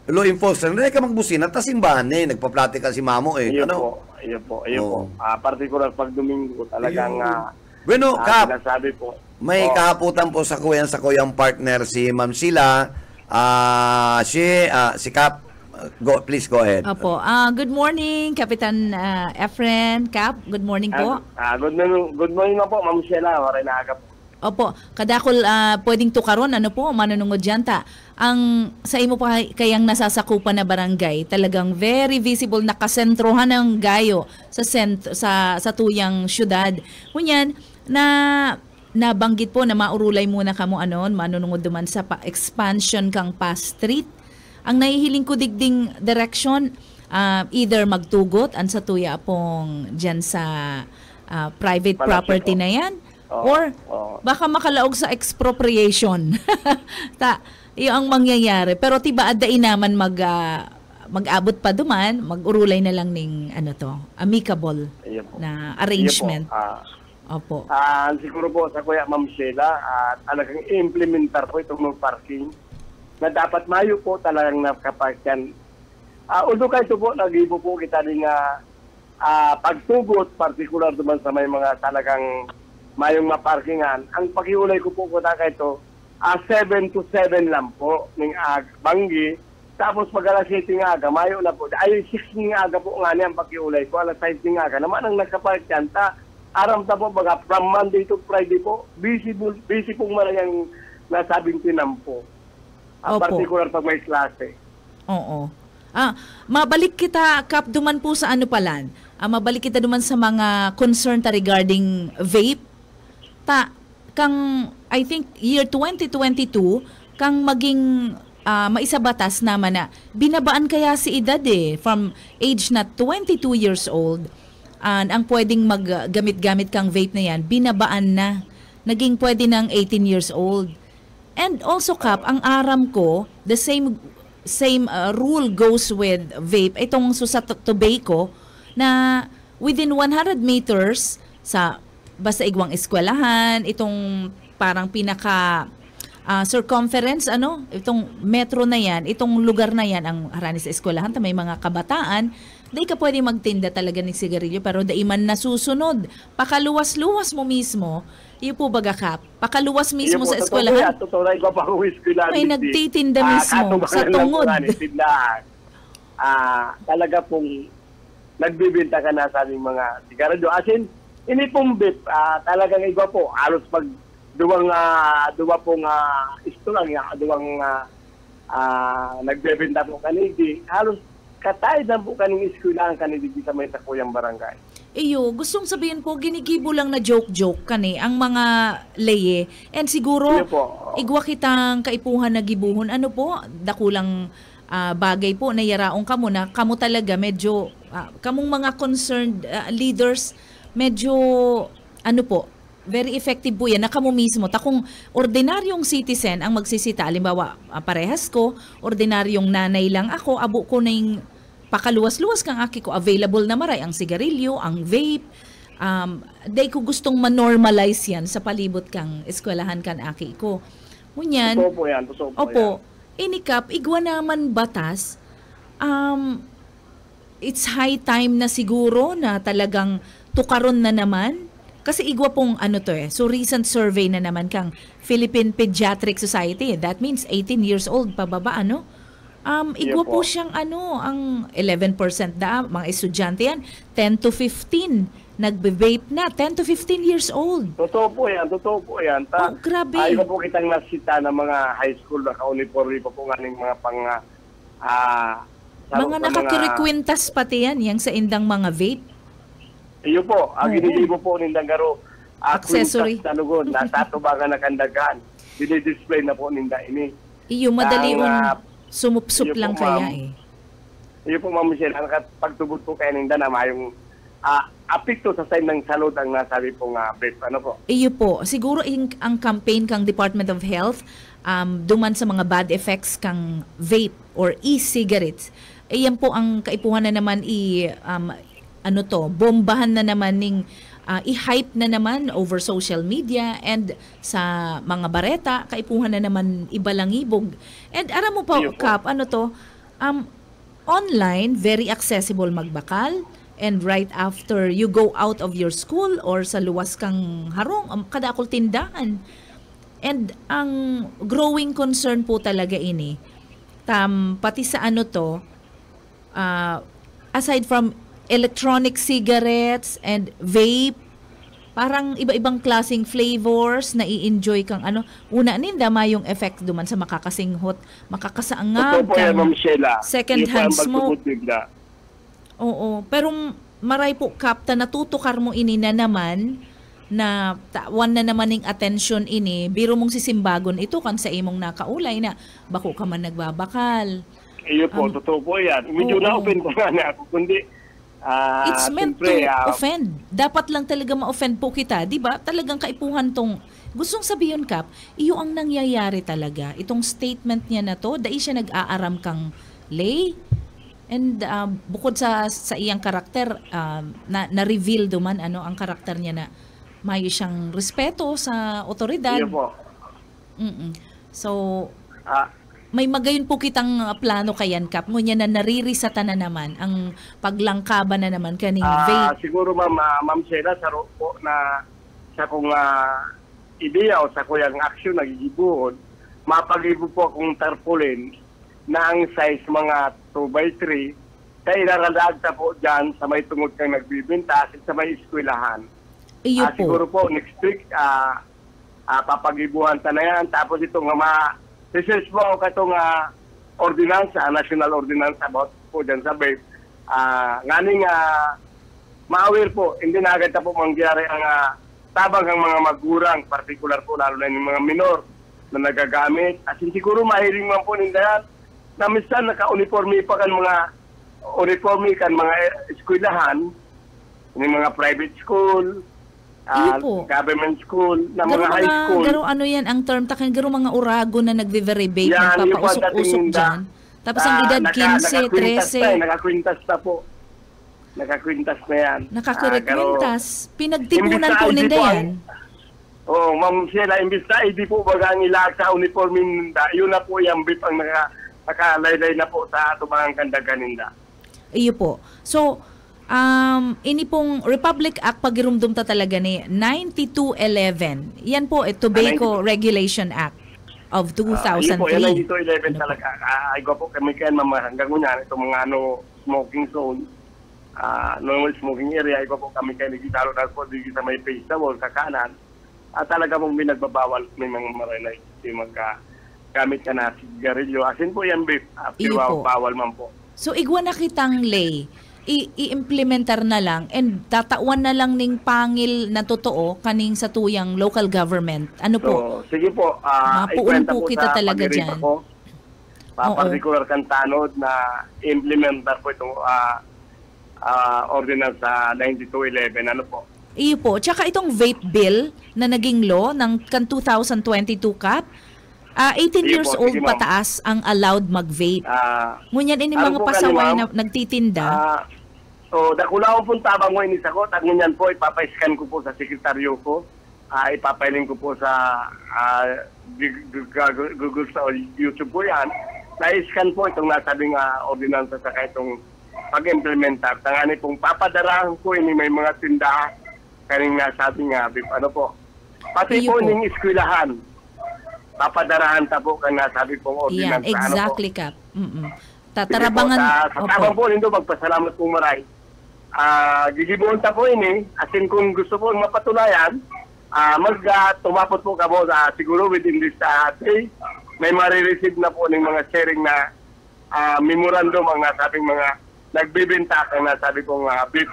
law enforcement. Dahil ka magbusina, tas simbahan nagpaplate ka si Mamo eh. Iyo po. Particular pag Domingo, talagang bueno, Kap, sinasabi po. may kahaputan po sa kuyang partner si Ma'am Sheila. Si Kap, please go ahead. Opo. Good morning, Kapitan Efren. Kap, good morning po. Good morning na po, Ma'am Sheila. Waray na aga po. Opo, kadakol pwedeng tukaron, manunungod dyan ta. Ang sa imo pa kayang nasasakupan na barangay, talagang very visible, nakasentrohan ng gayo sa tuyang syudad. Kunyan, nabanggit po na maurulay muna kamo manunungod duman sa expansion kang Pas Street. Ang nahihiling ko digding direction, either magtugot an sa tuya pong dyan sa private property na yan, or baka makalaog sa expropriation. Iyo ang mangyayari. Pero tiba adai naman mag-abot pa duman, mag-urulay na lang ning amicable na arrangement. Opo. Siguro po sa kuya Ma'am Sheila, talagang implementar po itong parking na dapat mayo po talagang nakaparkyan. Although kahit po, nag-ibo po kita rin pagtugot, particular duman sa may mga talagang mayong maparkingan. Ang pakiulay ko po na ito, 7 to 7 lang po ng Banggi Tapos pag alas 7 nga aga, mayo na po. Ay, 6 nga aga po nga niyan pagkiulay ko. Alas 5 nga aga. Naman ang nagkapalit yan. Aram ta po, baga, from Monday to Friday po, busy pong malayang nasabing tinampo. Opo. Particular pag may klase. Oo. Mabalik kita, Kap, duman po sa ano palan. Mabalik kita duman sa mga concern ta regarding vape. Kang, I think, year 2022, kang maging maisabatas naman na binabaan kaya si edad from age na 22 years old, ang pwedeng maggamit-gamit kang vape na yan, binabaan na. Naging pwede ng 18 years old. And also, Kap, ang aram ko, the same rule goes with vape. Itong sa tobacco, na within 100 meters sa basta igwang eskwelahan, itong parang pinaka circumference, itong metro na yan, itong lugar na yan, ang harani sa eskwelahan, may mga kabataan, di ka pwede magtinda talaga ng sigarilyo, pero daiman nasusunod. Pakaluwas-luwas mo mismo, iyo po baga, Kap, pakaluwas mismo sa eskwelahan. May nagtitinda mismo sa tungod. Talaga pong nagbibinta ka na sa aming mga sigarilyo. As in, ini pong vape, talagang iba po, halos pag duwa pong nagbebenta po kanidi, halos katay na po kaning eskwelahan kanidi sa may takuyang barangay. Iyo, gustong sabihin po, ginigibo lang na joke-joke kani ang mga leye. And siguro, igwa kitang kaipuhan na gibuhon. Ano po, dakulang bagay po na yaraong kamo na kamo talaga medyo, kamong mga concerned leaders, medyo, very effective po yan na kamo mismo. Kung ordinaryong citizen ang magsisita, alimbawa, parehas ko, ordinaryong nanay lang ako, abo ko na yung pakaluwas-luwas kang aki ko, available na maray ang sigarilyo, ang vape, day ko gustong ma-normalize yan sa palibot kang eskwelahan kan aki ko. Ngunyan, totoo po yan, totoo po opo, yan. inikap, igwa naman batas, it's high time na siguro na talagang tukaron na naman. Kasi igwa pong so recent survey na naman kang Philippine Pediatric Society. That means 18 years old pababa, igwa po siyang ang 11% mga estudyante yan, 10 to 15 nagbe-vape na, 10 to 15 years old. Totoo po yan. Grabe. Ayaw po kitang nasita ng mga high school na ka-uniforme pa po nga ng mga mga nakakirikwintas pati yan, yung sa indang mga vape. Iyo po, ang ginilibo po nindang garo, accessory. Talugon, nasa tubangan na kandagan, dinidisplay na po ninda ini. Iyo, madali sumupsup lang kaya Iyo po, Ma'am Michelle, ang pagtubot po kaya ninda na mayong apekto sa sign ng salud ang nasabi pong vape. Po? Iyo po, siguro ang campaign kang Department of Health, duman sa mga bad effects kang vape or e-cigarettes, yan po ang kaipuhan na naman bombahan na naman ning i-hype na naman over social media and sa mga bareta, kaipuhan na naman ibalangibog. And aram mo pa, Kap, online, very accessible magbakal, and right after you go out of your school or sa luwas kang harong, kadakol tindahan. And ang growing concern po talaga ini, pati sa aside from electronic cigarettes and vape, parang iba-ibang klaseng flavors na i-enjoy kang una ninda mayong effect duman sa makakasinghot, makakasaangag kang second hand smoke. Oo, pero maray po, Kap, natutukar mo ini na naman na tawan na naman ng attention ini, biro mong sisimbagon ito kan sa imong nakaulay na bako ka man nagbabakal. Iyo po, totoo po yan. Medyo na-open ko na ako, kundi it's meant to offend. Dapat lang talaga ma-offend po kita, di ba? Talagang kaipuhan tong gustong sabihin, Kap, iyo ang nangyayari talaga. Itong statement niya na to, dahil siya nag-aaram kang lay. And bukod sa iyang karakter, na-reveal duman ang karakter niya na may siyang respeto sa otoridad. Iyo po. So, may magayon po kitang plano kayan, Kap, ngunyan na naririsata na naman ang paglangkaba na naman kaning vape. Siguro, Ma'am Sheila, sa po na sa kong ideya o sa kuyang aksyon nagigibuhon, mapagibo po akong tarpaulin na ang size mga 2x3, kaya inaralagta po dyan sa may tungod kang nagbibinta sa may eskwelahan. Iyo po. Siguro po next week, papagibuhan ta na yan. Tapos itong research mo ako katong ordinansa, national ordinance about po dyan sa vape. Nganing ma-aware po, hindi na agad na po mangyari ang tabang ang mga magurang, particular po lalo na yung mga minor na nagagamit. At siguro mahiling man po ninda yan na minsan naka-uniforme pa kan mga eskwelahan, yung mga private school, government school, na mga high school. Garo ano yan ang term takin, garo mga urago na nagve-veribate, nagpapausok-usok dyan. Tapos ang edad 15, 13. Nakakwintas na po. Nakakwintas na yan. Nakakwintas. Pinagtipunan po ninda yan. Oo, Ma'am Sheila, imbis na hindi po baga ang ilag sa uniforme ninda, yun na po yung bip ang nakalaylay na po sa ato mga kandagan ninda. Iyo po. So, ini pong Republic Act pagirumdum ta talaga ni 9211. Yan po Tobacco Regulation Act of 2003. Po, yan 9211 talaga. Ay po kami kayan hanggang ngunyan itong mga smoking zone, normal smoking area. Ay po kami kayan nagkitalo na po sa may face sa wall sa kanan. At talaga pong binagbabawal may mga marinay kasi maggamit ka na sigarilyo. Asin po yan beef. Bawal man po. So igwa na kitang lay i-implementar na lang and tatawan na lang ning pangil na totoo kaning sa tuyang local government. Ano po? So, sige po. Mapuun po kita talaga dyan. Particular kang tanod na implementar po itong ordinance sa 9211. Ano po? Iyo po. Tsaka itong vape bill na naging law ng 2022 CAP, 18 years old pataas ang allowed mag-vape. Ngunyan ini mga pasaway na nagtitinda. So, dakulaw po tabang mo inis ako. Ngunyan po, ipapa-scan ko po sa sekretaryo ko. Ipapailing ko po sa Google sa YouTube po yan. Na-scan po itong nasabing ordinansa sa itong pag-implementar. Tangani pong papadarahan ko, ini may mga tindahan. Karing nasabing ano po. Pati po ning eskwelahan. Papadarahan ta po kang nasabi pong ordinance. Yan, exactly, Kap. Tatarabangan. Sa tabang po nindo, magpasalamat po maray. Gigibuon ta po ini, asin kung gusto po mapatunayan, tumapot po ka po siguro within this day, may marireceive na po ng mga sharing na memorandum ang nasabing mga nagbibenta ang nasabi kong beef.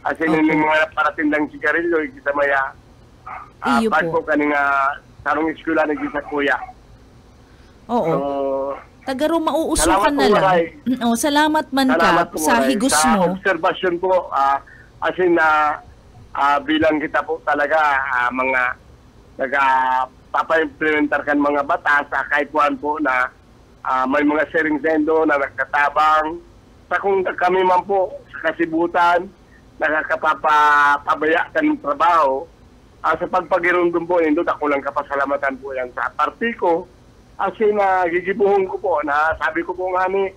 Asin yung mga paratindang sigarilyo, isa maya, pag po kaning sarong eskwela na sa kuya. Oo. So, tagaro mauusukan na lang. Salamat man ka sa higos mo. Sa observasyon po, asin na bilang kita po talaga mga nagpapa-implementar kan mga batas, kahit po na may mga sharing sendo na nagkatabang. Sa kung kami man po sa kasibutan, nakakapapabaya kan trabaho, sa pagpagirundum po, nindot ako lang kapasalamatan po yan sa party ko. Kasi gigibuhon ko po na sabi ko po nga ni,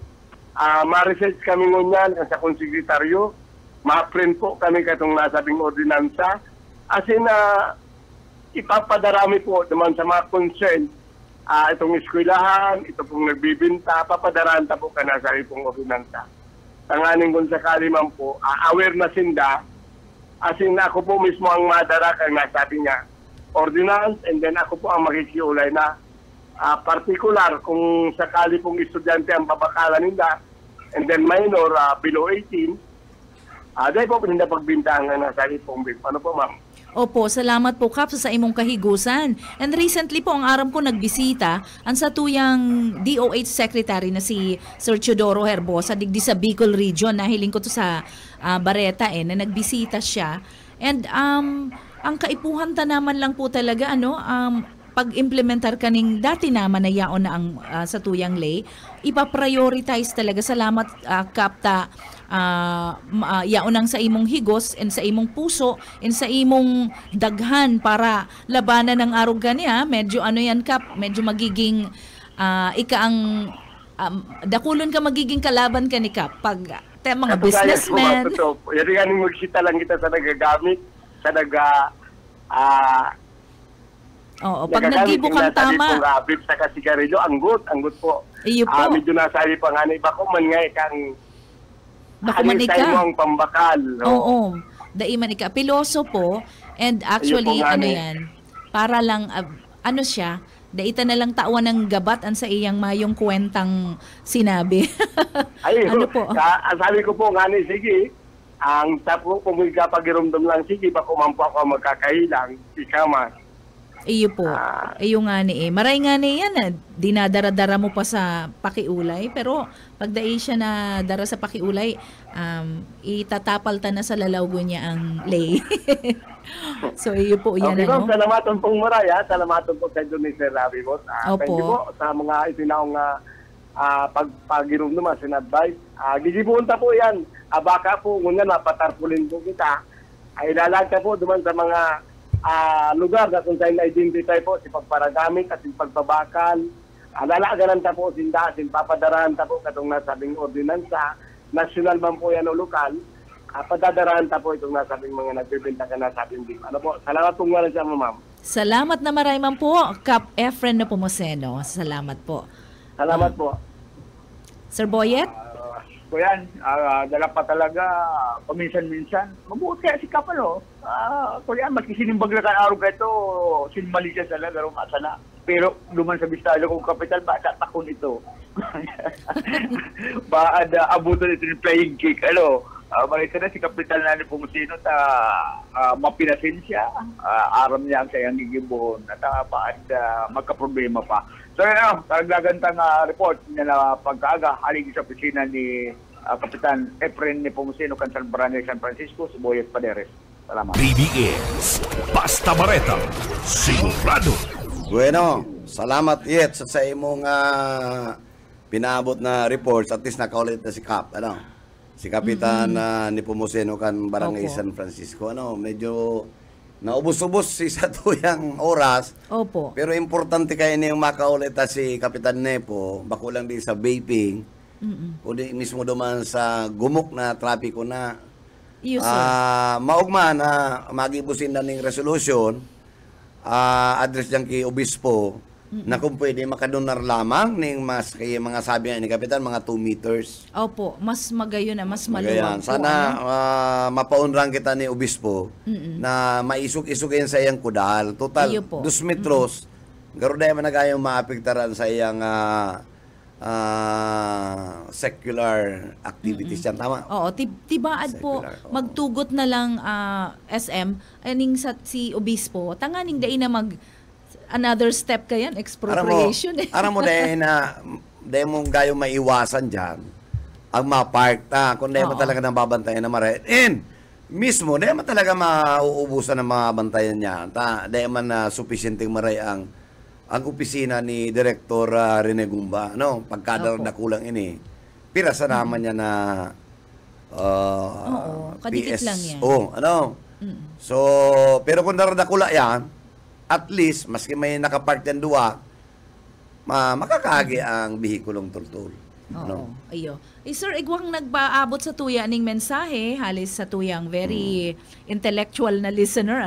ma-research kami ngunyan sa konsekretaryo, ma-print po kami katong nasabing ordinansa. Kasi ipapadarami po naman sa mga concern, itong eskwelahan, ito pong nagbibinta, papadaranta po ka nasabi pong ordinansa. Tanganin kung sakali man po, aware na sinda, asin ako po mismo ang madara kang nasabi niya ordinance, and then ako po ang makikiulay na particular kung sakali pong estudyante ang babakalan nila, and then minor below 18, dahil po pinanda pagbintahan na nasabi pong beef. Ano po, ma'am? Opo, salamat po, Kap, sa imong kahigusan. And recently po, ang aram ko nagbisita ang satuyang DOH Secretary na si Sir Teodoro Herbosa, digdi sa Bicol Region. Nahiling ko to sa Bareta na nagbisita siya. And ang kaipuhan ta naman lang po talaga, pag-implementar kaning dati naman na yaon na ang satuyang lay, ipa-prioritize talaga. Salamat, Kap, yaunang sa imong higos and sa imong puso and sa imong daghan para labanan ng aruga niya. Medyo yan, Kap, medyo magiging dakulon ka magiging kalaban ka ni Kap pag mga businessmen. Yan yung magsita lang kita sa nagagamit, sa Oo, pag nag-ibo kang tama. Kung abib sa kasigarilyo, anggot po. Iyo po. Medyo nasabi pa nga na iba ko man nga kang Bakumanika. mo ang pambakal. Oo. Daiman ika. Piloso po. And actually, ano yan, para lang, ano siya, daita na lang tawan ng gabat an sa iyang mayong kwentang sinabi. Ay, ano po? Sabi ko po nga ni, sige, ang tapo kung may kapagirumdum lang, sige, bako man po ako magkakailang, ikamas. Iyo po. Iyo nga ni Maray nga ni yan, dinadara-dara mo pa sa pakiulay. Pero pag dai siya na dara sa pakiulay, itatapal ta na sa lalawgo niya ang lay. So iyo po yan. Okay, ma'am, salamaton pong Maray, ha? Salamaton po sa inyo ni Sir Ravi Boss. Thank you po sa mga itinaong pagpagirumdum, sin-advise. Gigibuunta po yan. Baka po, ngunyan, mapatarpulin po kita. Ay lalagta po duman sa mga lugar na kung saan na-identify po si pagparagamit at si pagpabakal. Lalaganan ta po sinda, papadarahan ta po katong nasabing ordinansa, national man po yan o lokal, padadarahan ta po itong nasabing mga nagbibinta ka nasabing di. Ano po, salamat po nga sa ma'am. Salamat na maray man po, Cap Efren Nepomuceno. Salamat po. Salamat po. Sir Boyet? Kuyan, dala pa talaga paminsan-minsan. Mabuot kaya si Kapalo. Kuyan, magkisinimbag na kan araw ka ito, sinmali siya sa lagaro masana. Pero duman sa Bistalo kong kapital, ba tatakon ito. Baad abutan ito ng flying kick. Marita na si Kapital na ni Pumusino ta mapinasin siya. Aram niya ang sayang gigibuhon. At baad magkaproblema pa. So karagagantang report niya na pagkaaga haling sa opisina ni Kapitan Efren Nepomuceno, Kansan Barangay San Francisco, si Boyet Paderes. Salamat. BBS Basta Bareta, sigurado. Bueno, salamat Yet sa imong pinaabot na reports. At least nakaulit na si Cap, si Kapitan Nepomuceno kan Barangay San Francisco. Medyo naubos-ubos sa tuyang oras. Opo. Pero importante kayo niyong makaulit si Kapitan Nepo, bako lang din sa vaping, o di mismo duman sa gumok na trapiko na maugma na magibusin na ning resolution, address dyan kay Obispo, na kung pwede makadonar lamang ning mas kay mga sabi ni Kapitan, mga 2 meters. Opo, mas magayon na, mas maluwag po. Sana mapaunrang kita ni Obispo na maisuk-isukin sa iyang kudal. Total, 2 metros. Garo dahil managayong maapektaran sa iyang secular activities yan. Tama? Oo, tibaad po, magtugot na lang SM, aning si Obispo, tanganing dai na another step kayan, expropriation. Aram mo dahil na dahil mong gayo maiwasan dyan ang mapark ta kung dahil mo talaga nang babantayan na maray. And mismo, dahil mo talaga mauubusan ng mga bantayan niya. Dahil man na sufficienteng maray ang opisina ni Director Rene Gumba. Pagkadar na kulang ini. Pira sa naman niya na kadikit lang yan. So, pero kung naradakula yan, at least, maski may nakapark yan duwa, makakagi ang bihikulong tultul. Ayo. Sir, igwang nagpaabot sa tuya ning mensahe, halis sa tuyang very intellectual na listener,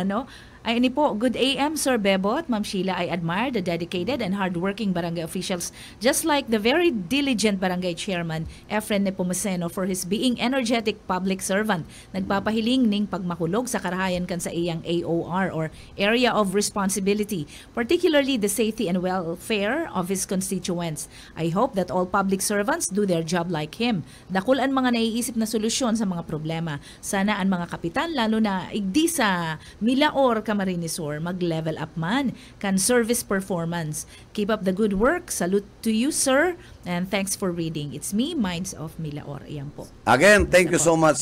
Ay ini po, good AM, Sir Bebot. Ma'am Sheila, I admire the dedicated and hardworking barangay officials, just like the very diligent barangay chairman, Efren Nepomuceno, for his being energetic public servant. Nagpapahiling ning pagmakulog sa karahayan kan sa iyang AOR or Area of Responsibility, particularly the safety and welfare of his constituents. I hope that all public servants do their job like him. Dakul ang mga naiisip na solusyon sa mga problema. Sana ang mga kapitan, lalo na igdi sa Milaor, Camarines Sur, mag-level up man kan service performance. Keep up the good work. Salute to you, sir. And thanks for reading. It's me, Minds of Milaor. Ayan po. Again, thank you so much,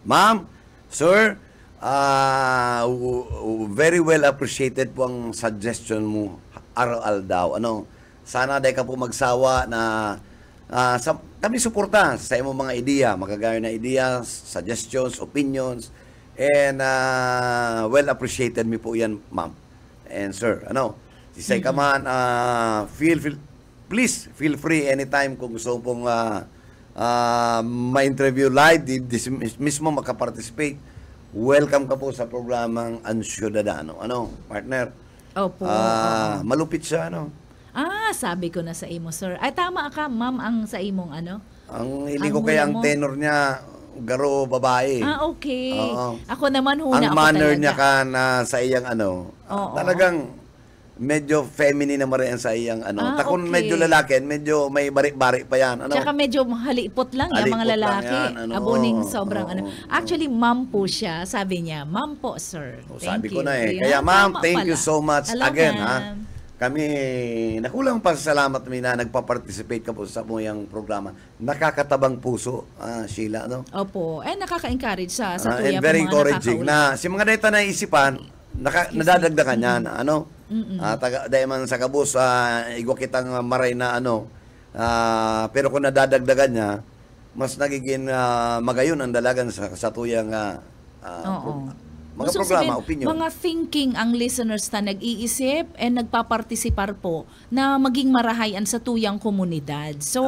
ma'am, sir. Very well appreciated po ang suggestion mo, aral daw. Sana dahil ka po magsawa na kami suporta sa imong mga ideya, magagayon na ideas, suggestions, opinions. And well appreciated mi po yan, ma'am and sir. Sisay ka man, please feel free anytime kung gusto pong ma-interview live, mismo makaparticipate. Welcome ka po sa programang Ang Ciudadano. Partner? Opo. Malupit siya, ano. Sabi ko na sa imo, sir. Ay, tama ka, ma'am, ang sa imong ano? Ang hiling Ang ko kaya hula ang mo? tenor niya, garo babae. Okay. Oo. Ako naman, huna Ang ako manner talaga. niya ka na sa iyang ano, Oo. talagang medyo feminine naman rin sa iyang ano. Kung Okay. medyo lalaki, medyo may bari-bari pa yan. Ano? Tsaka medyo halipot lang yung mga Halipot lang lalaki. yan, ano, Aboning oo, sobrang oo, ano. oo. Actually, ma'am po siya. Sabi niya, ma'am po, sir. Sabi Thank ko you. na eh. Ayan, Kaya ma'am, tama thank you pala. so much Hello, again. ma'am. Kami, nakulang pasasalamat kami na nagpa-participate ka po sa muyang programa. Nakakatabang puso, Sheila, no? Opo. Nakaka-encourage sa tuya And po very mga encouraging nakakaula. na si mga data na isipan, nadadagdagan yan, ano? Dahil man sa kabus, igwa kitang maray na ano, pero kung nadadagdagan niya, mas nagiging magayon ang dalagan sa tuyang Oo. mga Gusto programa, sabihin, opinion. mga thinking ang listeners na nag-iisip and nagpapartisipar po na maging marahayan sa tuyang komunidad. So,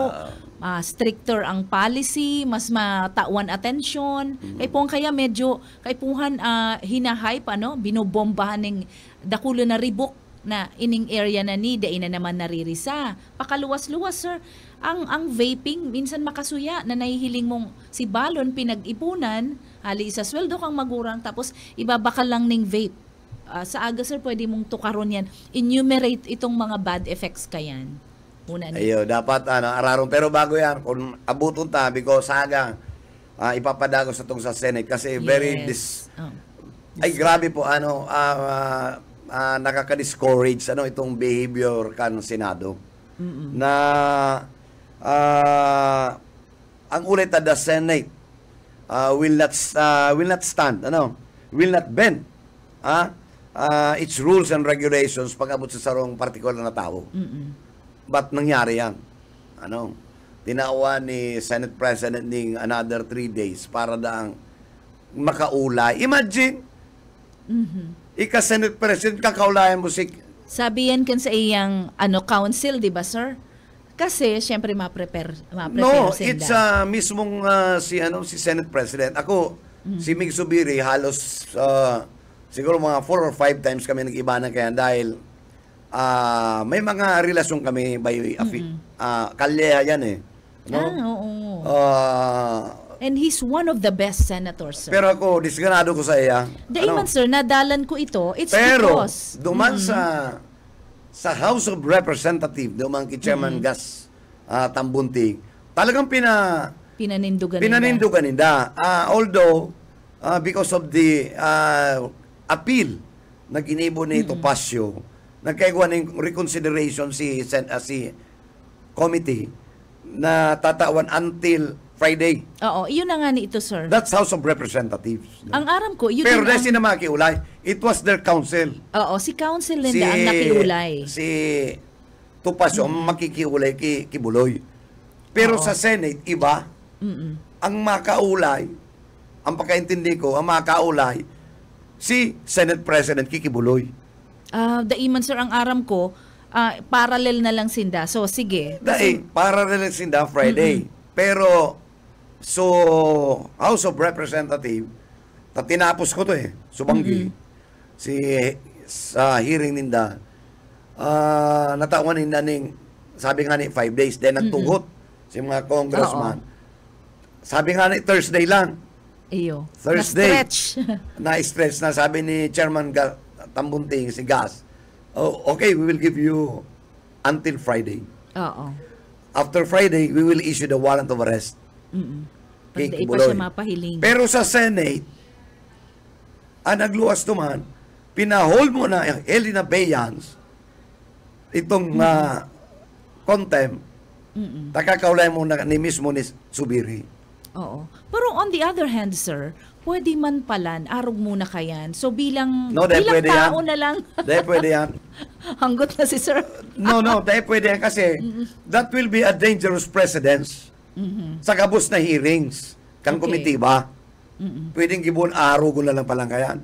stricter ang policy, mas matawan atensyon. Kay pong kaya medyo, kay puhan hinahype, binobombahan ng dakulo na ribok na ining area na ni, dain na naman naririsa. Pakaluwas-luwas, sir. Ang vaping, minsan makasuya na nahihiling mong si balon pinag-ipunan, hali sa sweldo kang magurang, tapos ibabakal lang ning vape. Sa aga, sir, pwede mong tukaron yan. Enumerate itong mga bad effects kayan. Una ni. Ayo, dapat ararong. Pero bago yan, kung abuton ta, because saga, ipapadako sa itong sa Senate kasi very ay grabe po nakaka-discourage itong behavior kan Senado na ang ulit the Senate will not stand, will not bend its rules and regulations pag abot sa sarong particular na tao. Ba't nangyari yan? Tinawa ni Senate President ng another 3 days para daang makaulay. Imagine, Senate President, kakaulayan mo si... Sabi yan kan sa iyang council, di ba, sir? Kasi, syempre, ma-prepare No, sila. it's mismong si Senate President. Ako, si Mig Zubiri, halos siguro mga 4 or 5 times kami nag-iba na kaya dahil may mga relasyon kami by kalye yan eh. No? Oo. And he's one of the best senators, sir. Pero ako, disganado ko sa iya. Daiman, sir, nadalan ko ito. It's Pero, because... duman sa House of Representatives, duman ki Chairman Gas Tambunting, talagang Pinanindugan nila. Although, because of the appeal na ginibo ni Topacio, nagkaigwa ng reconsideration si committee na tatawan until Friday. Oo, iyon na nga ni ito, sir. That's House of Representatives. Ang aram ko, yun Pero din dahil sila makiulay, it was their council. Oo, si council din ang nakiulay. Si Topacio ang makikiulay Kibuloy. Pero sa Senate, iba. Ang makaulay, ang pagkaintindi ko, ang makaulay, si Senate President Kikibuloy. Daiman, sir, ang aram ko, parallel na lang sinda. So, sige. Dahil, parallel sinda Friday. Pero, House of Representatives, tinapos ko to subanggi, sa hearing ninda, natawan ninda sabi nga ni 5 days, then nagtugot si mga congressman. Sabi nga ni Thursday lang. Iyo. Thursday. Na-stretch. Na-stretch na, sabi ni Chairman Tambunting, si Gas, okay, we will give you until Friday. Oo. After Friday, we will issue the warrant of arrest. Pag Kay pa Kibuloy. siya mapahiling. Pero sa Senate, nagluwas naman, pinahol mo na yung Elena Bayans, itong contempt, takakaulay mo na ni mismo ni Zubiri. Oo. Pero on the other hand, sir, pwede man palan, arog muna kayan. So bilang dahil pwede tao yan. na lang. Dahil pwede yan. Hanggot na si sir. No, dahil pwede yan kasi that will be a dangerous precedence sa kabus na hearings kang Okay. committee ba? Pwedeng gibon arog na lang palang kayan.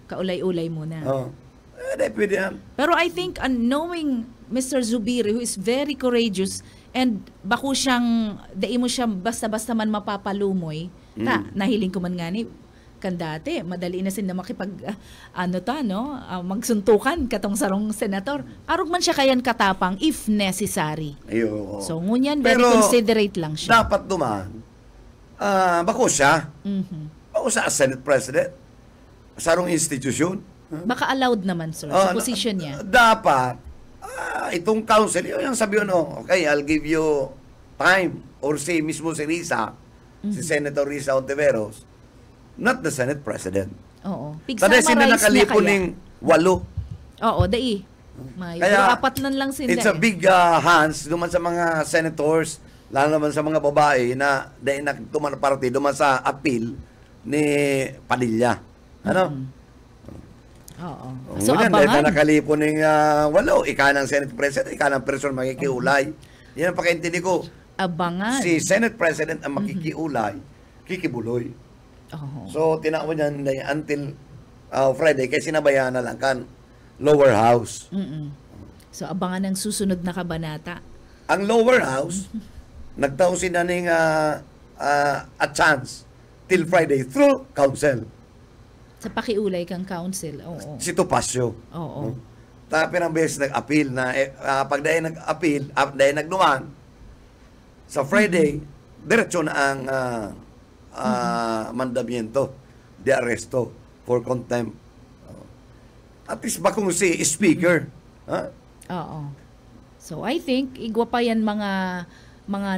Kaulay-ulay muna. Dahil pwede yan. Pero I think knowing Mr. Zubiri, who is very courageous, and bako siyang, dai mo siya basta-basta man mapapalumoy, nahiling ko man nga ni, kan dati. Madali na sila makipag, magsuntukan katong sarong senator. Arog man siya kayan katapang if necessary. Ayo. So, ngunyan, very Pero, considerate lang siya. dapat duman, bako siya. Bako siya as Senate President. Sarong institusyon. Baka allowed naman, sir, sa position niya. Dapat, itong council, yung sabi okay, I'll give you time. Or say mismo si Risa, si Senator Risa Ontiveros, not the Senate President. Oo. Tanda sila nakalipo ng 8. Oo, dai. May Kaya, 4 lang sila. It's a big hands duman sa mga senators, lalo naman sa mga babae na dahil nagtuman party duman sa appeal ni Padilla. Ano? Oo. So, So, dahil na abangan. nakalipo ng 8, ika ng Senate President, ika ng person makikiulay. Yan ang pakaintindi ko. Abangan. Si Senate President ang makikiulay, kikibuloy. Oo. So, tinawag niya until Friday, kaya sinabayan na lang kan lower house. So, abangan ng susunod na kabanata. Ang lower house, nagtaon sila ng a chance till Friday through council. Sa pakiulay kang council. Oo. Si Topacio. Oo. Tapi ng beses nag-appeal na pag dahil nag-appeal, dahil nagduman, sa Friday, diretso na ang mandamiento de arresto for contempt. At least ba kung si speaker? Ha? Oo. So, I think, igwa pa yan mga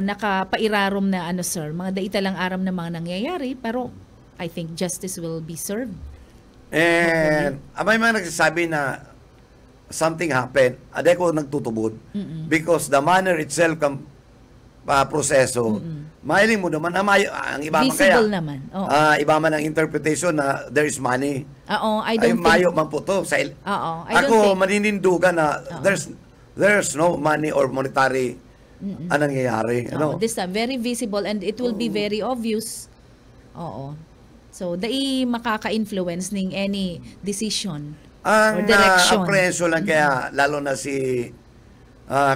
nakapairarom na sir, mga daita lang aram na mga nangyayari, pero I think justice will be served. And may mga nagsasabi na something happened. Aday ko nagtutubod. Because the manner itself proseso, mahiling mo naman, ang iba man kaya. Visible naman. Oo. Iba man ang interpretation na there is money. Oo, I Ay, don't mayo think. man po to. I don't Ako, think. maninindugan na there's no money or monetary ang nangyayari. Oo, this time, very visible and it will be very obvious. Oo. So, dai makaka-influence ning any decision or Ang direction. aprehenso lang kaya, lalo na si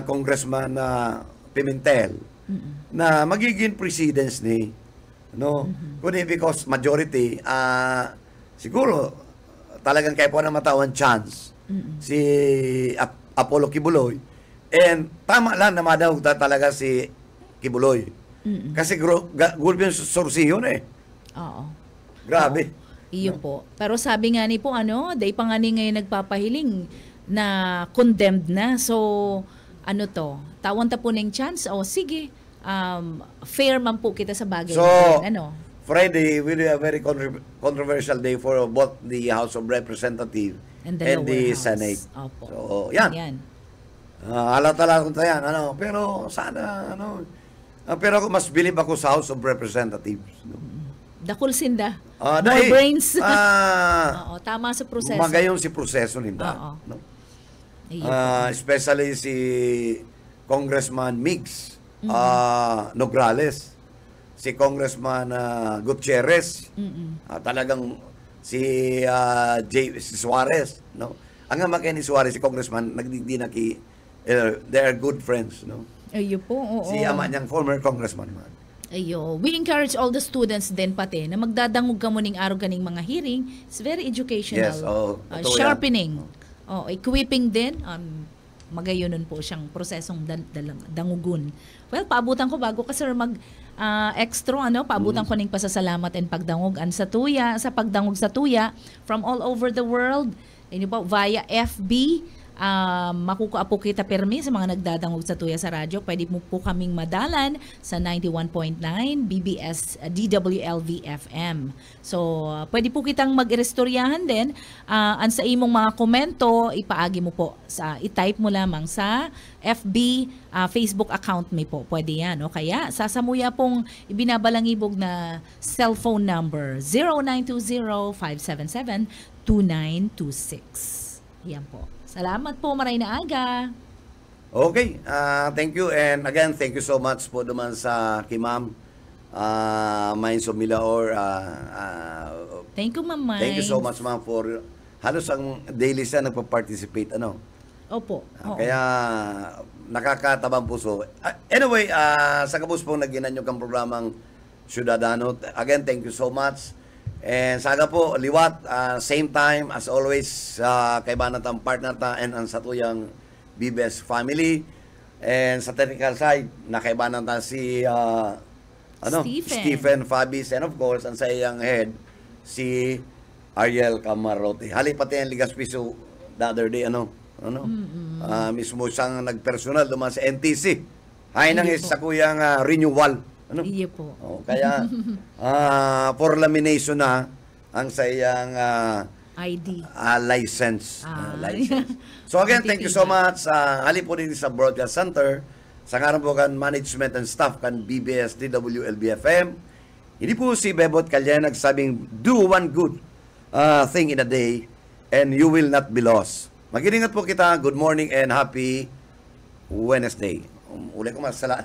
Congressman Pimentel, na magiging precedence ni, kundi because majority, siguro, talagang kaya po na matawan chance si Apollo Kibuloy. And tama lang na madawag talaga si Kibuloy. Kasi gulpi yung sorsiyo na Oo. Grabe. Iyo po. Pero sabi nga ni po, dahil pa nga ni ngayon nagpapahiling na condemned na. So, tawon ta po ng chance? O sige, fair man po kita sa bagay. So, na yan, Friday will be a very controversial day for both the House of Representatives and and the the lower house. Senate. Opo. So, yan. Halata kung yan. Pero sana, pero mas believe ako sa House of Representatives. Dakul sinda. More Dahil, brains. Oo, tama sa proseso. Magayon si proseso ninda. Oo. No? Ayun. Especially si Congressman Mix Nograles, si Congressman Gutierrez, talagang si si Suarez, no? Ang ama kay ni Suarez, si Congressman, they are good friends, no? Ayo po, oo. Si ama niyang former congressman man. Ayo, we encourage all the students din pati na magdadangog ka mo ning araw kaning mga hearing. It's very educational. Yes, totoo yan. Sharpening. Equipping din. Magayonon po siyang prosesong dangugun. Well, paabutan ko bago ka sir extra paabutan ko ning pasasalamat and pagdangog sa pagdangog sa tuya from all over the world. Inyo po via FB. Makukuha po kita permi sa mga nagdadangog sa tuya sa radyo. Pwede mo po kaming madalan sa 91.9 BBS DWLV FM. So, pwede po kitang mag-irestoryahan din. Ang sa imong mga komento, ipaagi mo po. I-type mo lamang sa FB Facebook account mo po. Pwede yan. O kaya, sasamuya pong ibinabalangibog na cellphone number 0920-577-2926. Yan po. Salamat po, maray na aga. Okay, thank you. And again, thank you so much po naman sa Kimam Mines of Milaor. Thank you, Ma'am. Thank you so much, ma'am, for halos ang daily siya nagpa-participate. Opo. Oo. Kaya nakakatabang puso. Anyway, sa kabus pong naginan nyo kang programang Ciudadano. Again, thank you so much. And saga po, liwat, same time as always, kay banatang partner ta and ang satuyang BBS family. And sa technical side, nakaibanan ta si Stephen Fabis, and of course, ang sa iyang head, si Ariel Camarote. Hali pati ang Ligas Piso the other day, mismo siyang nagpersonal duman sa NTC. Hay nang sa kuyang renewal. Iya po. Kaya, for lamination na ang sa iyang ID. License. So again, thank you so much. Hali po din sa Broadcast Center, sa ngaran po kan management and staff kan BBS DWLB-FM. Hindi po si Bebot Calya nagsabing, do one good thing in a day and you will not be lost. Mag-iingat po kita. Good morning and happy Wednesday. Uli ko masala.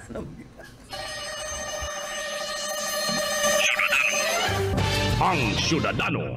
Ang Syudadano